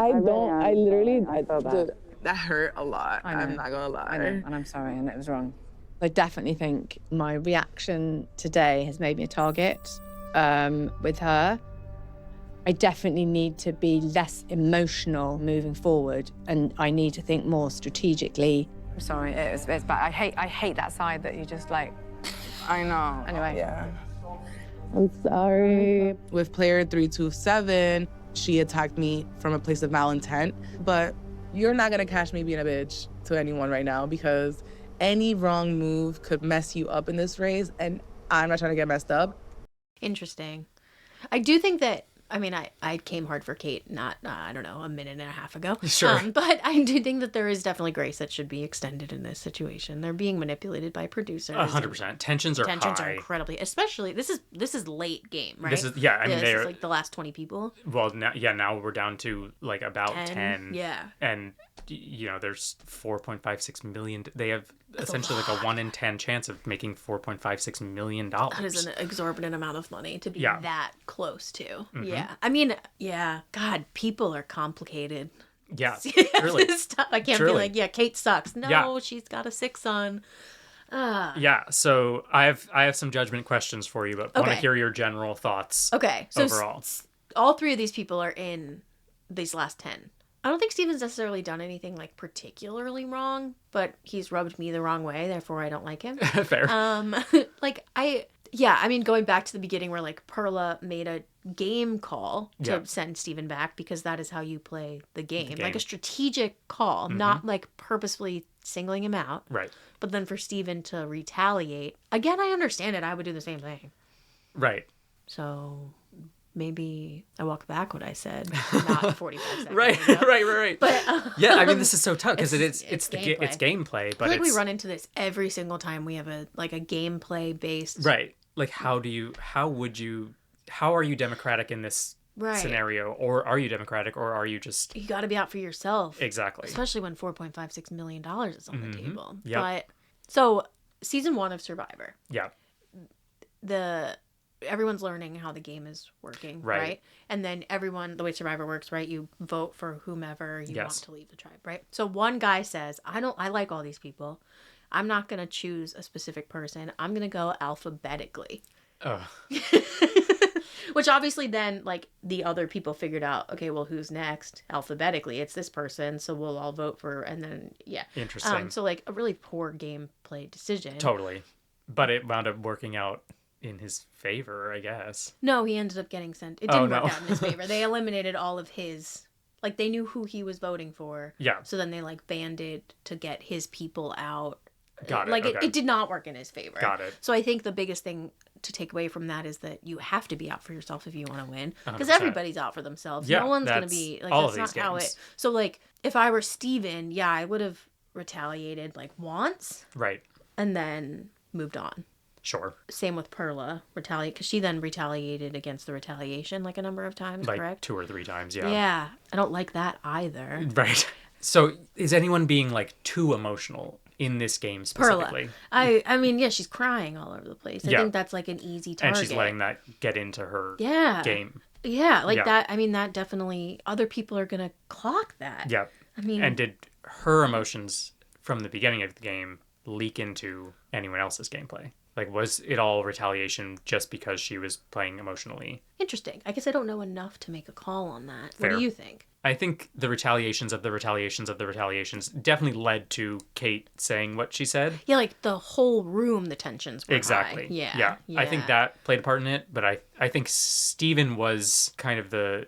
Speaker 9: bad. That hurt a lot. I'm not gonna lie.
Speaker 11: I know, and I'm sorry, and it was wrong. I definitely think my reaction today has made me a target with her. I definitely need to be less emotional moving forward, and I need to think more strategically.
Speaker 12: I'm sorry, it's bad. I hate that side that you just
Speaker 9: I know.
Speaker 12: Anyway.
Speaker 9: Yeah.
Speaker 13: I'm sorry. With player 327, she attacked me from a place of malintent. But you're not gonna catch me being a bitch to anyone right now because any wrong move could mess you up in this race, and I'm not trying to get messed up.
Speaker 7: Interesting. I do think that, I came hard for Kate a minute and a half ago.
Speaker 4: Sure.
Speaker 7: But I do think that there is definitely grace that should be extended in this situation. They're being manipulated by producers.
Speaker 4: 100%. Tensions are high.
Speaker 7: Incredibly, especially this is late game, right?
Speaker 4: This is they're
Speaker 7: the last 20 people.
Speaker 4: Well, now we're down to about 10.
Speaker 7: Yeah.
Speaker 4: And there's 4.56 million. They have essentially a 1 in 10 chance of making $4.56 million.
Speaker 7: That is an exorbitant amount of money to be that close to.
Speaker 4: Mm-hmm.
Speaker 7: Yeah. God, people are complicated.
Speaker 4: Yeah, really.
Speaker 7: I can't be like, Kate sucks. No, she's got a 6 on.
Speaker 4: Yeah, so I have some judgment questions for you, but I want to hear your general thoughts.
Speaker 7: Okay, so
Speaker 4: overall.
Speaker 7: All 3 of these people are in these last 10. I don't think Steven's necessarily done anything particularly wrong, but he's rubbed me the wrong way, therefore I don't like him.
Speaker 4: Fair.
Speaker 7: Going back to the beginning where Perla made a game call to send Steven back because that is how you play the game. Like a strategic call, not purposefully singling him out.
Speaker 4: Right.
Speaker 7: But then for Steven to retaliate, again, I understand it. I would do the same thing.
Speaker 4: Right.
Speaker 7: So maybe I walk back what I said, not 45 seconds.
Speaker 4: Right.
Speaker 7: But
Speaker 4: this is so tough because it's gameplay, but
Speaker 7: we run into this every single time we have a gameplay based.
Speaker 4: Right. How would you how are you democratic in this scenario? Or are you democratic, or are you just...
Speaker 7: You got to be out for yourself.
Speaker 4: Exactly.
Speaker 7: Especially when $4.56 million is on the table.
Speaker 4: Yep.
Speaker 7: But, so, season 1 of Survivor.
Speaker 4: Yeah.
Speaker 7: Everyone's learning how the game is working, right? And then the way Survivor works, right? You vote for whomever you want to leave the tribe, right? So one guy says, I like all these people. I'm not going to choose a specific person. I'm going to go alphabetically. Which obviously then, like, the other people figured out, okay, well, who's next? Alphabetically, it's this person, so we'll all vote for, and then,
Speaker 4: Interesting.
Speaker 7: So, like, a really poor gameplay decision.
Speaker 4: Totally. But it wound up working out in his favor, I guess.
Speaker 7: No, he ended up getting sent. It didn't work out in his favor. They eliminated all of his... Like, they knew who he was voting for.
Speaker 4: Yeah.
Speaker 7: So then they, like, banded to get his people out.
Speaker 4: Got it.
Speaker 7: Like,
Speaker 4: okay.
Speaker 7: it did not work in his favor.
Speaker 4: Got it.
Speaker 7: So I think the biggest thing to take away from that is that you have to be out for yourself if you want to win. Because
Speaker 4: 100%.
Speaker 7: everybody's out for themselves.
Speaker 4: Yeah,
Speaker 7: no one's going to
Speaker 4: that's
Speaker 7: be... Like,
Speaker 4: all
Speaker 7: that's
Speaker 4: of
Speaker 7: not
Speaker 4: these
Speaker 7: how
Speaker 4: games.
Speaker 7: it... So, like, if I were Steven, I would have retaliated, like, once.
Speaker 4: Right.
Speaker 7: And then moved on.
Speaker 4: Sure.
Speaker 7: Same with Perla, because she then retaliated against the retaliation like a number of times,
Speaker 4: like
Speaker 7: correct?
Speaker 4: 2 or 3 times, yeah.
Speaker 7: Yeah, I don't like that either.
Speaker 4: Right. So is anyone being like too emotional in this game specifically?
Speaker 7: Perla. I mean, she's crying all over the place. I think that's like an easy target.
Speaker 4: And she's letting that get into her game.
Speaker 7: Yeah, that. I mean, that definitely, other people are going to clock that.
Speaker 4: Yeah.
Speaker 7: I mean.
Speaker 4: And did her emotions from the beginning of the game leak into anyone else's gameplay? Like, was it all retaliation just because she was playing emotionally?
Speaker 7: Interesting. I guess I don't know enough to make a call on that.
Speaker 4: Fair.
Speaker 7: What do you think?
Speaker 4: I think the retaliations of the retaliations of the retaliations definitely led to Kate saying what she said.
Speaker 7: Yeah, like the whole room, the tensions were
Speaker 4: exactly.
Speaker 7: high.
Speaker 4: Yeah. I think that played a part in it, but I think Steven was kind of the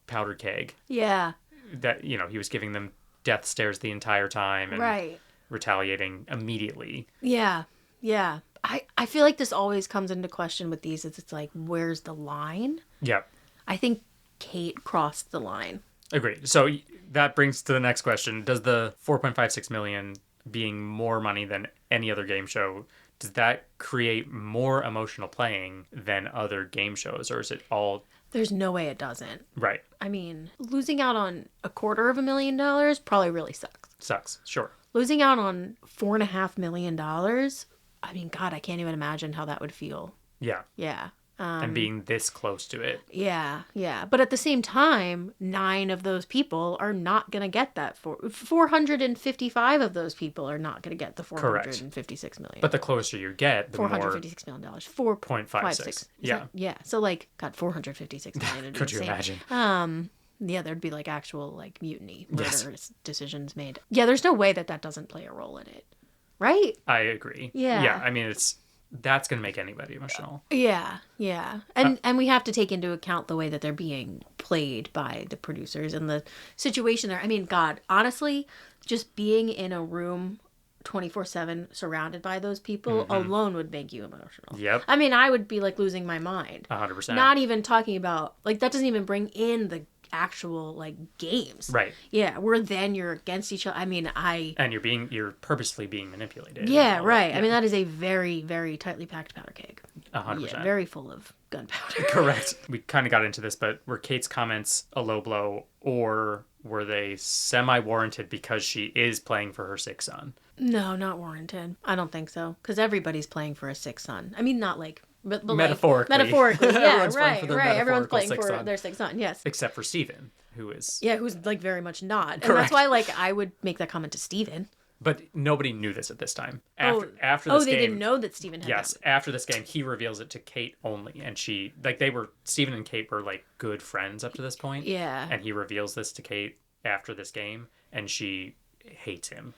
Speaker 4: powder keg.
Speaker 7: Yeah.
Speaker 4: That, he was giving them death stares the entire time and retaliating immediately.
Speaker 7: Yeah. Yeah. I feel like this always comes into question with these. It's like, where's the line?
Speaker 4: Yeah.
Speaker 7: I think Kate crossed the line.
Speaker 4: Agreed. So that brings to the next question. Does the $4.56 million being more money than any other game show, does that create more emotional playing than other game shows? Or is it all...
Speaker 7: There's no way it doesn't.
Speaker 4: Right.
Speaker 7: I mean, losing out on $250,000 probably really sucks.
Speaker 4: Sucks, sure.
Speaker 7: Losing out on $4.5 million... I mean, God, I can't even imagine how that would feel.
Speaker 4: Yeah.
Speaker 7: Yeah.
Speaker 4: And being this close to it.
Speaker 7: Yeah, yeah. But at the same time, 9 of those people are not going to get that. 455 of those people are not going to get the $456 million.
Speaker 4: But the closer you get, the more...
Speaker 7: $456 million. 4.56.
Speaker 4: Yeah.
Speaker 7: Yeah. So, like, God, $456 million.
Speaker 4: Could you imagine?
Speaker 7: Yeah, there'd be, like, actual, like, mutiny, murder decisions made. Yeah, there's no way that doesn't play a role in it. Right?
Speaker 4: I agree.
Speaker 7: Yeah.
Speaker 4: Yeah, I mean, that's going to make anybody emotional.
Speaker 7: Yeah, yeah. And we have to take into account the way that they're being played by the producers and the situation there. I mean, God, honestly, just being in a room 24/7 surrounded by those people alone would make you emotional.
Speaker 4: Yep.
Speaker 7: I mean, I would be like losing my mind.
Speaker 4: 100%.
Speaker 7: Not even talking about, like, that doesn't even bring in the actual, like, games.
Speaker 4: Right.
Speaker 7: Yeah, where then you're against each other. I mean,
Speaker 4: And you're purposely being manipulated.
Speaker 7: Yeah, right. Yeah. I mean, that is a very, very tightly packed powder keg.
Speaker 4: 100%.
Speaker 7: Yeah, very full of gunpowder.
Speaker 4: Correct. We kind of got into this, but were Kate's comments a low blow, or were they semi-warranted because she is playing for her sick son?
Speaker 7: No, not warranted. I don't think so. Because everybody's playing for a sick son. I mean, not like... But
Speaker 4: metaphorically.
Speaker 7: Like, metaphorically, yeah,
Speaker 4: Everyone's
Speaker 7: right. Everyone's playing
Speaker 4: sick
Speaker 7: for
Speaker 4: son.
Speaker 7: their sick son, yes.
Speaker 4: Except for Steven, who is...
Speaker 7: Yeah, who's, like, very much not. And
Speaker 4: Correct.
Speaker 7: that's why, like, I would make that comment to Steven.
Speaker 4: But nobody knew this at this time. After this
Speaker 7: game...
Speaker 4: they
Speaker 7: didn't know that Steven had
Speaker 4: Yes,
Speaker 7: that.
Speaker 4: after this game, he reveals it to Kate only. And she... Like, Steven and Kate were, like, good friends up to this point.
Speaker 7: Yeah.
Speaker 4: And he reveals this to Kate after this game, and she hates him.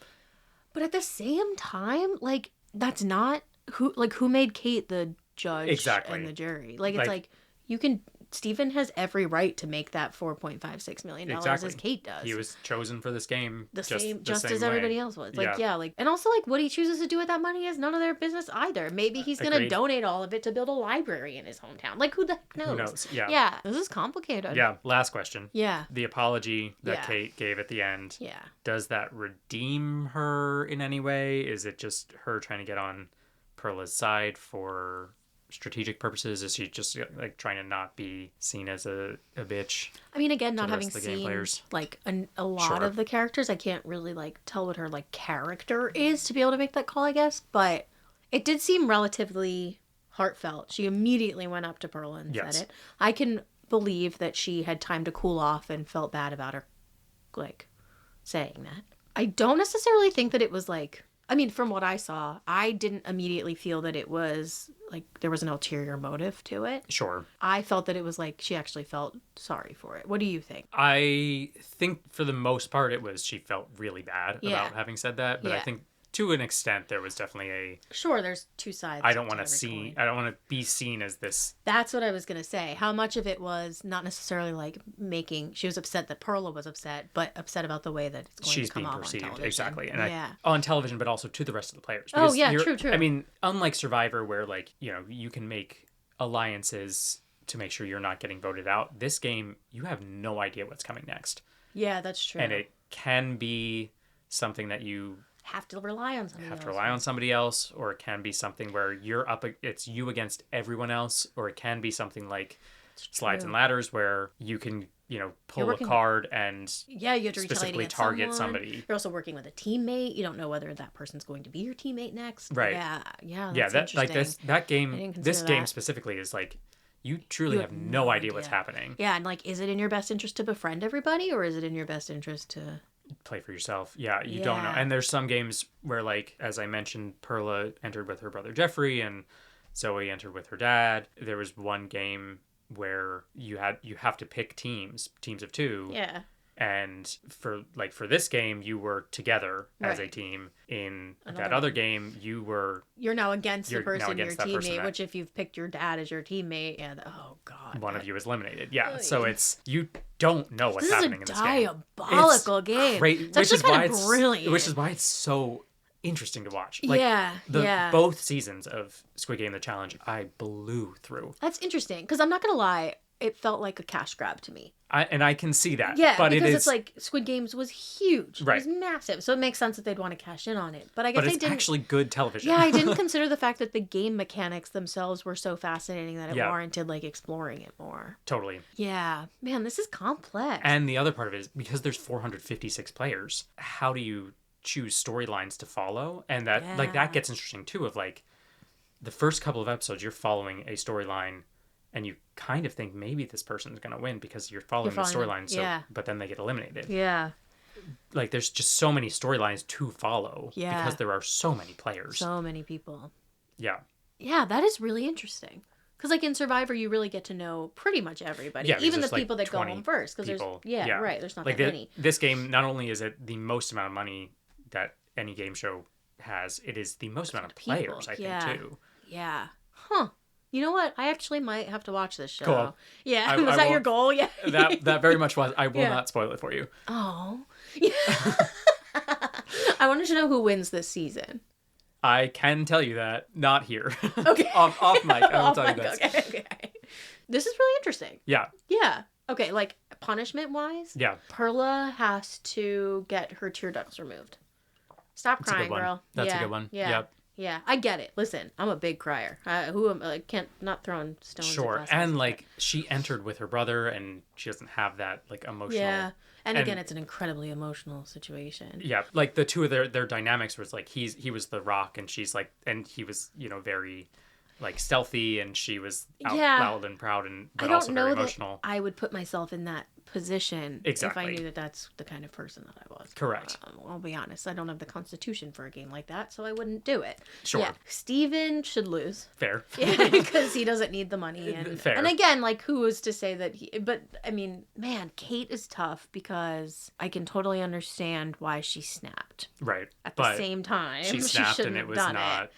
Speaker 7: But at the same time, like, that's not... Who made Kate the judge and the jury? Like, it's like you can... Steven has every right to make that $4.56 million as Kate does.
Speaker 4: He was chosen for this game
Speaker 7: just
Speaker 4: same
Speaker 7: as everybody else was. Like, yeah, like, and also, like, what he chooses to do with that money is none of their business either. Maybe he's going to donate all of it to build a library in his hometown. Like, who the heck knows?
Speaker 4: Who knows? Yeah.
Speaker 7: Yeah, this is complicated.
Speaker 4: Yeah, last question.
Speaker 7: Yeah.
Speaker 4: The apology that Kate gave at the end.
Speaker 7: Yeah.
Speaker 4: Does that redeem her in any way? Is it just her trying to get on Perla's side for strategic purposes? Is she just like trying to not be seen as a bitch?
Speaker 7: I mean, again,
Speaker 4: to
Speaker 7: not
Speaker 4: the
Speaker 7: having
Speaker 4: rest of the game
Speaker 7: seen
Speaker 4: players?
Speaker 7: like a lot
Speaker 4: Sure.
Speaker 7: of the characters, I can't really like tell what her like character is to be able to make that call, I guess. But it did seem relatively heartfelt. She immediately went up to Perla and
Speaker 4: Yes.
Speaker 7: said it. I can believe that she had time to cool off and felt bad about her, like, saying that. I don't necessarily think that it was like, I mean, from what I saw, I didn't immediately feel that it was like there was an ulterior motive to it.
Speaker 4: Sure.
Speaker 7: I felt that it was like she actually felt sorry for it. What do you think?
Speaker 4: I think for the most part it was she felt really bad
Speaker 7: Yeah.
Speaker 4: about having said that, but I
Speaker 7: Yeah.
Speaker 4: think to an extent there was definitely a
Speaker 7: Sure, there's two sides.
Speaker 4: I don't want
Speaker 7: to
Speaker 4: to
Speaker 7: every
Speaker 4: see
Speaker 7: coin.
Speaker 4: I don't want to be seen as this.
Speaker 7: That's what I was going to say. How much of it was not necessarily like making, she was upset that Perla was upset, but upset about the way that it's going
Speaker 4: She's
Speaker 7: to come
Speaker 4: being
Speaker 7: off
Speaker 4: perceived
Speaker 7: on television.
Speaker 4: exactly, and
Speaker 7: yeah.
Speaker 4: on television, but also to the rest of the players.
Speaker 7: Oh,
Speaker 4: Because
Speaker 7: yeah,
Speaker 4: you're-
Speaker 7: true.
Speaker 4: I mean, unlike Survivor, where like you can make alliances to make sure you're not getting voted out. This game, you have no idea what's coming next,
Speaker 7: Yeah, that's true.
Speaker 4: and it can be something that you
Speaker 7: have to rely on somebody
Speaker 4: have
Speaker 7: else.
Speaker 4: to rely on somebody else, or it can be something where it's you against everyone else, or it can be something like Slides and Ladders where you can pull a
Speaker 7: working-
Speaker 4: card and
Speaker 7: Yeah, you have to retaliate
Speaker 4: specifically
Speaker 7: against
Speaker 4: target
Speaker 7: someone.
Speaker 4: somebody.
Speaker 7: You're also working with a teammate. You don't know whether that person's going to be your teammate next.
Speaker 4: Right.
Speaker 7: Yeah,
Speaker 4: Yeah,
Speaker 7: that's
Speaker 4: that like
Speaker 7: interesting.
Speaker 4: that
Speaker 7: I
Speaker 4: game
Speaker 7: didn't
Speaker 4: this
Speaker 7: consider
Speaker 4: game
Speaker 7: that.
Speaker 4: specifically is like you truly
Speaker 7: You
Speaker 4: have no idea what's happening.
Speaker 7: Yeah, and like, is it in your best interest to befriend everybody, or is it in your best interest to
Speaker 4: Play for yourself. Yeah, you don't know.
Speaker 7: Yeah.
Speaker 4: And there's some games where, like, as I mentioned, Perla entered with her brother Jeffrey and Zoe entered with her dad. There was one game where you have to pick teams of two.
Speaker 7: Yeah.
Speaker 4: And for this game, you were together as a
Speaker 7: Right.
Speaker 4: team. In
Speaker 7: Another
Speaker 4: that other
Speaker 7: one.
Speaker 4: game, you're
Speaker 7: now against the
Speaker 4: You're now
Speaker 7: person,
Speaker 4: against
Speaker 7: your
Speaker 4: that person
Speaker 7: teammate,
Speaker 4: that-
Speaker 7: which if you've picked your dad as your teammate, oh god.
Speaker 4: one of you is eliminated. Yeah,
Speaker 7: Oy.
Speaker 4: so you don't know what's
Speaker 7: This is
Speaker 4: happening
Speaker 7: a
Speaker 4: in this game.
Speaker 7: diabolical game.
Speaker 4: Great,
Speaker 7: It's actually kind of brilliant.
Speaker 4: Which is why it's so interesting to watch. Both seasons of Squid Game: The Challenge, I blew through.
Speaker 7: That's interesting because I'm not gonna lie, it felt like a cash grab to me.
Speaker 4: I can see that.
Speaker 7: Yeah,
Speaker 4: but
Speaker 7: because
Speaker 4: it is,
Speaker 7: it's like Squid Games was huge.
Speaker 4: Right.
Speaker 7: It was massive. So it makes sense that they'd want to cash in on it. But I guess
Speaker 4: but
Speaker 7: they
Speaker 4: it's
Speaker 7: didn't
Speaker 4: actually good television.
Speaker 7: Yeah, I didn't consider the fact that the game mechanics themselves were so fascinating that it
Speaker 4: Yeah.
Speaker 7: warranted like exploring it more.
Speaker 4: Totally.
Speaker 7: Yeah. Man, this is complex.
Speaker 4: And the other part of it is because there's 456 players, how do you choose storylines to follow? And that gets interesting too, of like the first couple of episodes you're following a storyline and you kind of think maybe this person's going to win because you're following the storyline. So,
Speaker 7: yeah.
Speaker 4: but then they get eliminated.
Speaker 7: Yeah.
Speaker 4: Like there's just so many storylines to follow
Speaker 7: Yeah.
Speaker 4: because there are so many players.
Speaker 7: So many people.
Speaker 4: Yeah.
Speaker 7: Yeah, that is really interesting. Because like in Survivor, you really get to know pretty much everybody,
Speaker 4: Yeah,
Speaker 7: even the
Speaker 4: there's, like,
Speaker 7: people that go
Speaker 4: 20
Speaker 7: home first. Because there's
Speaker 4: people.
Speaker 7: right. There's not
Speaker 4: like
Speaker 7: that many.
Speaker 4: This game, not only is it the most amount of money that any game show has, it is the most amount of players, I think, too.
Speaker 7: Yeah. Huh. You know what? I actually might have to watch this show.
Speaker 4: Cool.
Speaker 7: Yeah.
Speaker 4: I
Speaker 7: Was that your
Speaker 4: won't-
Speaker 7: goal? Yeah.
Speaker 4: that very much was. I will
Speaker 7: Yeah.
Speaker 4: not spoil it for you.
Speaker 7: Oh. Yeah. I wanted to know who wins this season.
Speaker 4: I can tell you that, not here.
Speaker 7: Okay.
Speaker 4: off mic, I will
Speaker 7: Off
Speaker 4: tell you
Speaker 7: mic,
Speaker 4: this.
Speaker 7: Okay. This is really interesting.
Speaker 4: Yeah.
Speaker 7: Yeah. Okay, like punishment wise,
Speaker 4: Yeah.
Speaker 7: Perla has to get her tear ducts removed. Stop
Speaker 4: That's a good
Speaker 7: crying,
Speaker 4: one.
Speaker 7: girl.
Speaker 4: That's a
Speaker 7: Yeah,
Speaker 4: good one.
Speaker 7: Yeah.
Speaker 4: Yep.
Speaker 7: Yeah, I get it. Listen, I'm a big crier. Can't not throwing stones. at
Speaker 4: Sure.
Speaker 7: glasses.
Speaker 4: And like she entered with her brother and she doesn't have that like emotional.
Speaker 7: Yeah. And again, it's an incredibly emotional situation.
Speaker 4: Yeah, like the two of their dynamics was like he was the rock and she's like, and he was very like stealthy and she was loud and proud and but also very emotional.
Speaker 7: I would put myself in that position
Speaker 4: Exactly.
Speaker 7: if I knew that that's the kind of person that I was.
Speaker 4: Correct.
Speaker 7: I'll be honest. I don't have the constitution for a game like that, so I wouldn't do it.
Speaker 4: Sure.
Speaker 7: Yeah. Steven should lose.
Speaker 4: Fair.
Speaker 7: Because he doesn't need the money.
Speaker 4: Fair.
Speaker 7: And again, like, who is to say that he... But, I mean, man, Kate is tough because I can totally understand why she snapped.
Speaker 4: Right.
Speaker 7: At the same time,
Speaker 4: she snapped
Speaker 7: shouldn't
Speaker 4: and it
Speaker 7: have
Speaker 4: was
Speaker 7: done
Speaker 4: not...
Speaker 7: it.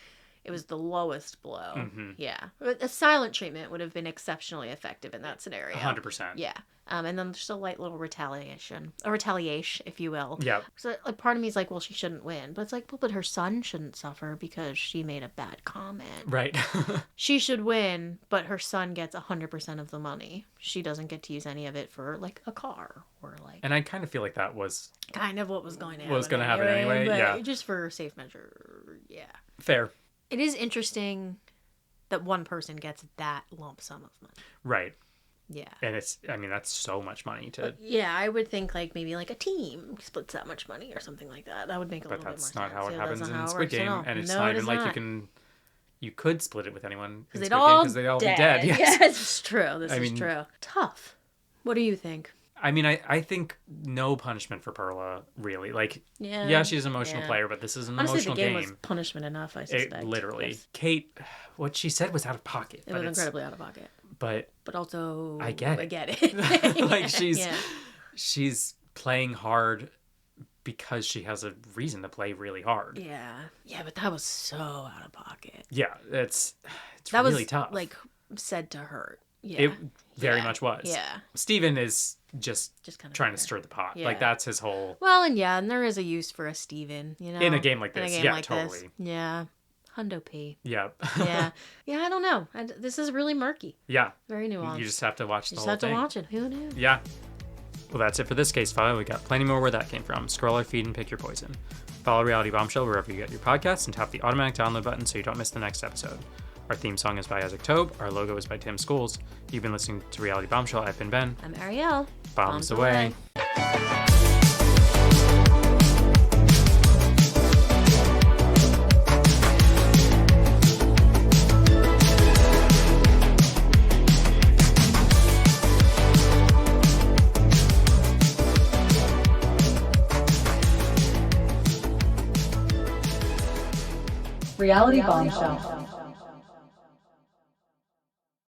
Speaker 7: It was the lowest blow.
Speaker 4: Mm-hmm.
Speaker 7: Yeah. A silent treatment would have been exceptionally effective in that scenario.
Speaker 4: 100%.
Speaker 7: Yeah. And then there's a light little retaliation, if you will.
Speaker 4: Yeah.
Speaker 7: So like, part of me is like, well, she shouldn't win. But it's like, well, but her son shouldn't suffer because she made a bad comment.
Speaker 4: Right.
Speaker 7: She should win, but her son gets 100% of the money. She doesn't get to use any of it for like a car or like.
Speaker 4: And I kind of feel like that was
Speaker 7: kind of what was going to happen.
Speaker 4: Was going to happen anyway.
Speaker 7: But
Speaker 4: yeah.
Speaker 7: just for safe measure. Yeah.
Speaker 4: Fair.
Speaker 7: It is interesting that one person gets that lump sum of money.
Speaker 4: Right.
Speaker 7: Yeah.
Speaker 4: And that's so much money to.
Speaker 7: Yeah, I would think like maybe like a team splits that much money or something like that. That would make a little bit more sense.
Speaker 4: But that's not how it
Speaker 7: Yeah,
Speaker 4: happens
Speaker 7: that's not
Speaker 4: in
Speaker 7: how it
Speaker 4: Squid
Speaker 7: works at
Speaker 4: Game,
Speaker 7: all.
Speaker 4: and it's
Speaker 7: No,
Speaker 4: not
Speaker 7: it
Speaker 4: even
Speaker 7: is
Speaker 4: like
Speaker 7: not.
Speaker 4: you could split it with anyone
Speaker 7: Because
Speaker 4: because
Speaker 7: they'd
Speaker 4: they'd all
Speaker 7: dead.
Speaker 4: be dead. Yes.
Speaker 7: Yes, it's true. This is true. Tough. What do you think?
Speaker 4: I mean, I think no punishment for Perla, really. Like,
Speaker 7: Yeah,
Speaker 4: she's an emotional player, but this is an
Speaker 7: Honestly,
Speaker 4: emotional
Speaker 7: the game
Speaker 4: game.
Speaker 7: was punishment enough, I suspect.
Speaker 4: Literally.
Speaker 7: Yes.
Speaker 4: Kate, what she said was out of pocket.
Speaker 7: It was incredibly out of pocket.
Speaker 4: But
Speaker 7: also,
Speaker 4: I get it. Like, she's playing hard because she has a reason to play really hard.
Speaker 7: Yeah. Yeah, but that was so out of pocket.
Speaker 4: Yeah, it's
Speaker 7: that
Speaker 4: really
Speaker 7: was,
Speaker 4: tough.
Speaker 7: Like, said to hurt. Yeah.
Speaker 4: It very much was.
Speaker 7: Yeah.
Speaker 4: Steven is just
Speaker 7: kind of
Speaker 4: trying to stir the pot.
Speaker 7: Yeah.
Speaker 4: Like, that's his whole...
Speaker 7: Well, and there is a use for a Steven, you know?
Speaker 4: In a game like this.
Speaker 7: In a game
Speaker 4: Yeah,
Speaker 7: like
Speaker 4: totally.
Speaker 7: This. Yeah. Hundo P.
Speaker 4: Yeah.
Speaker 7: Yeah. Yeah, I don't know. This is really murky.
Speaker 4: Yeah.
Speaker 7: Very nuanced.
Speaker 4: You just have to watch the whole thing.
Speaker 7: You just have to watch it. Who knew?
Speaker 4: Yeah. Well, that's it for this case file. We got plenty more where that came from. Scroll our feed and pick your poison. Follow Reality Bombshell wherever you get your podcasts and tap the automatic download button so you don't miss the next episode. Our theme song is by Isaac Tobe. Our logo is by Tim Scholes. You've been listening to Reality Bombshell. I've been Ben.
Speaker 7: I'm Ariel.
Speaker 4: Bombs away.
Speaker 14: Reality Bombshell.